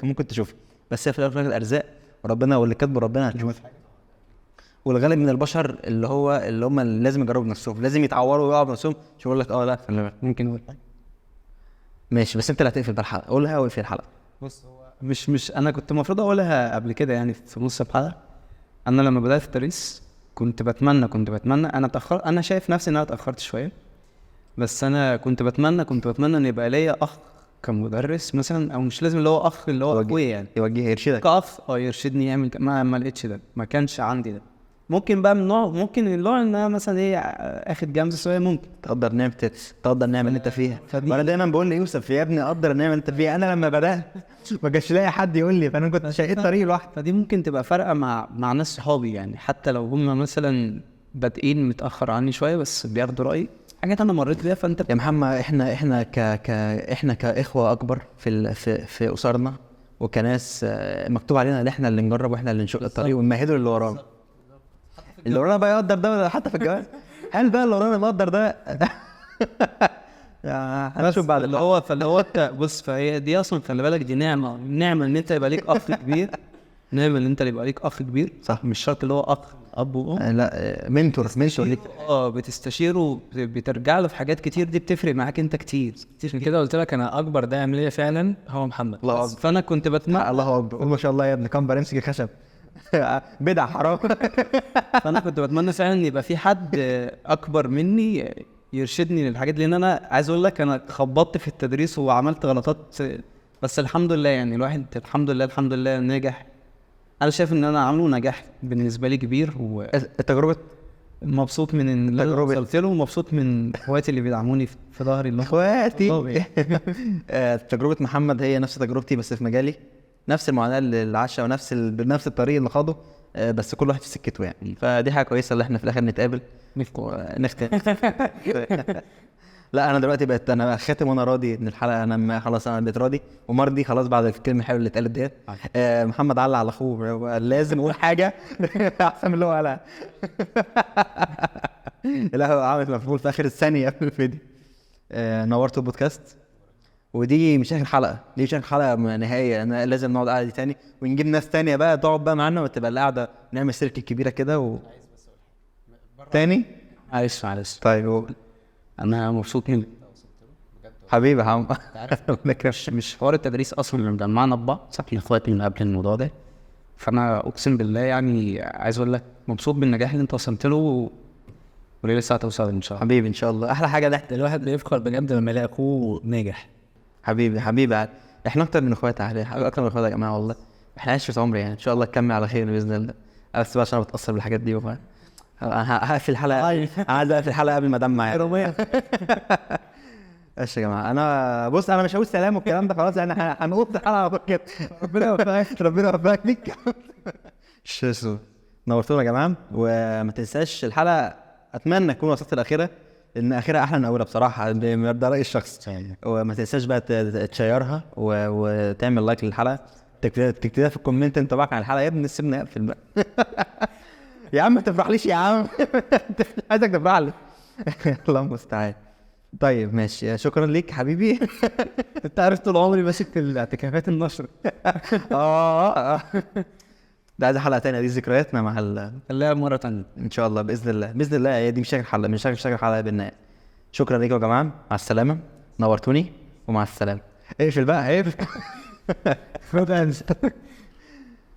ممكن تشوفها. بس هي في الاخر ارزاق وربنا، واللي كاتبه ربنا هتشوف. والغالب من البشر اللي هم اللي لازم يجربوا بنفسهم، لازم يتعوروا ويقعوا بنفسهم. مش بقول لك لا خلي بالك ممكن اقول ماشي، بس انت اللي هتقفل بالحلقه، قولها واقفل الحلقه. بص هو مش انا كنت المفروض اقولها قبل كده يعني في نص الحلقه. انا لما بدات التدريس كنت بتمنى انا شايف نفسي ان انا اتاخرت شويه، بس انا كنت بتمنى ان يبقى ليا اخ كمدرس مثلا، او مش لازم اللي هو اخ اللي هو اخويا يعني يوجه يرشدك كاخ يرشدني يعمل ما لقيتش ده، ما كانش عندي ده. ممكن بقى من نوع النوع ان انا مثلا اخد جامعه شويه، ممكن تقدر النعمه اللي انت فيها. وانا دايما بقول ليوسف يا ابني قدر النعمه اللي انت فيها. انا لما بدات ما كانش لاقي حد يقول لي، فانا كنت شايف طريق لوحدي. فدي ممكن تبقى فارقه مع ناس صحابي يعني، حتى لو هم مثلا بادئين متاخر عني شويه بس بياخدوا رايي حاجات انا مريت بيها. فانت يا محمد احنا كاخوه اكبر في اسرنا وكناس مكتوب علينا ان احنا اللي نجرب واحنا اللي نشق الطريق ونمهده اللي ورانا. اللي ورانا بقى يقدر ده حتى في الجواز. هل بقى اللي ورانا يقدر ده؟ هنشوف بعد اللي هو بص، فهي دي اصلا خلي بالك دي نعمه ان انت يبقى ليك اخ كبير. نعمه ان انت يبقى ليك اخ كبير، صح. مش شرط اللي هو اخ اب وام، لا منتور ليك. بتستشيره، بترجع له في حاجات كتير، دي بتفرق معاك انت كتير. عشان كده قلت لك انا اكبر داعم ليا فعلا هو محمد. الله اكبر. فانا كنت بتمنى الله اكبر، قول ما شاء الله يا ابني كمبر امسك الخشب. بدع حرام. فانا كنت بتمنى فعلا ان يبقى في حد اكبر مني يرشدني للحاجات، لان انا عايز اقول لك انا خبطت في التدريس وعملت غلطات، بس الحمد لله يعني الواحد الحمد لله نجح. انا شايف ان انا عامله نجاح بالنسبه لي كبير، التجربه مبسوط من ان اللي وصلت له، ومبسوط من اخواتي اللي بيدعموني في ظهري. اخواتي. تجربه محمد هي نفس تجربتي بس في مجالي، نفس المعاناه اللي عاشها ونفس الطريق اللي خاضه، بس كل واحد في سكته يعني. فدي حاجه كويسه اللي احنا في الاخر نتقابل نختم. لا انا دلوقتي بقيت انا خاتم وانا راضي ان الحلقه خلاص انا بقيت راضي ومرضي خلاص بعد الكلمه الحلوه اللي اتقالت ديت. محمد علق على اخوه، هو لازم يقول حاجه احسن من اللي هو قالها. لا هو عملت مفعول في اخر الثانيه في الفيديو. نورتوا البودكاست، ودي مش اخر حلقه، دي مش اخر حلقه نهائيه، انا لازم نقعد قعده تاني ونجيب ناس تانية بقى تقعد بقى معانا وتبقى القعده نعمل سيركل كبيره كده تاني. معلش طيب انا مبسوط منك حبيبي يا عم. مش حوار التدريس اصلا اللي مجمعنا ببعض، صح اخواتي من قبل الموضوع ده. فانا اقسم بالله يعني عايز اقول لك مبسوط بالنجاح اللي انت وصلت له، وليه لسه هتوصل ان شاء الله. حبيبي ان شاء الله، احلى حاجه ده الواحد بيفخر بجد لما يلاقي اخوه ناجح. حبيبي احنا اكتر من اخوات اكتر من اخوات يا جماعه والله. احنا عشرة عمر يعني، ان شاء الله نكمل على خير باذن الله. بس بقى عشان انا بتاثر بالحاجات دي هقفل الحلقه، عايز اقفل الحلقه قبل ما ادمع يعني. ماشي يا جماعه، انا بص انا مش هقول سلام والكلام ده خلاص يعني، هنقط الحلقه على طول كده. ربنا يوفقك، ربنا يوفقك ليك. نورتونا يا جماعه، وما تنساش الحلقه اتمنى تكون وصلت الاخيره لان اخرها احلى من اولها بصراحه، ده رايي الشخصي. وما تنساش بقى تشيرها وتعمل لايك للحلقه، تكتبها في الكومنت انت بقى عن الحلقه. يا ابني سيبني اقفل بقى. يا عم ما تفرحليش يا عم. عايزك تفرح لي. الله المستعان. طيب ماشي، شكرا ليك حبيبي. انت عارف طول عمري ماسك في الاعتكافات النشر. ده عايز حلقه تانية، دي ذكرياتنا مع خليها مره تانية ان شاء الله باذن الله. باذن الله هي دي مش اخر حلقه، مش اخر حلقه بينا. شكرا ليكم يا جماعه، مع السلامه، نورتوني ومع السلامه. اقفل بقى، اقفل.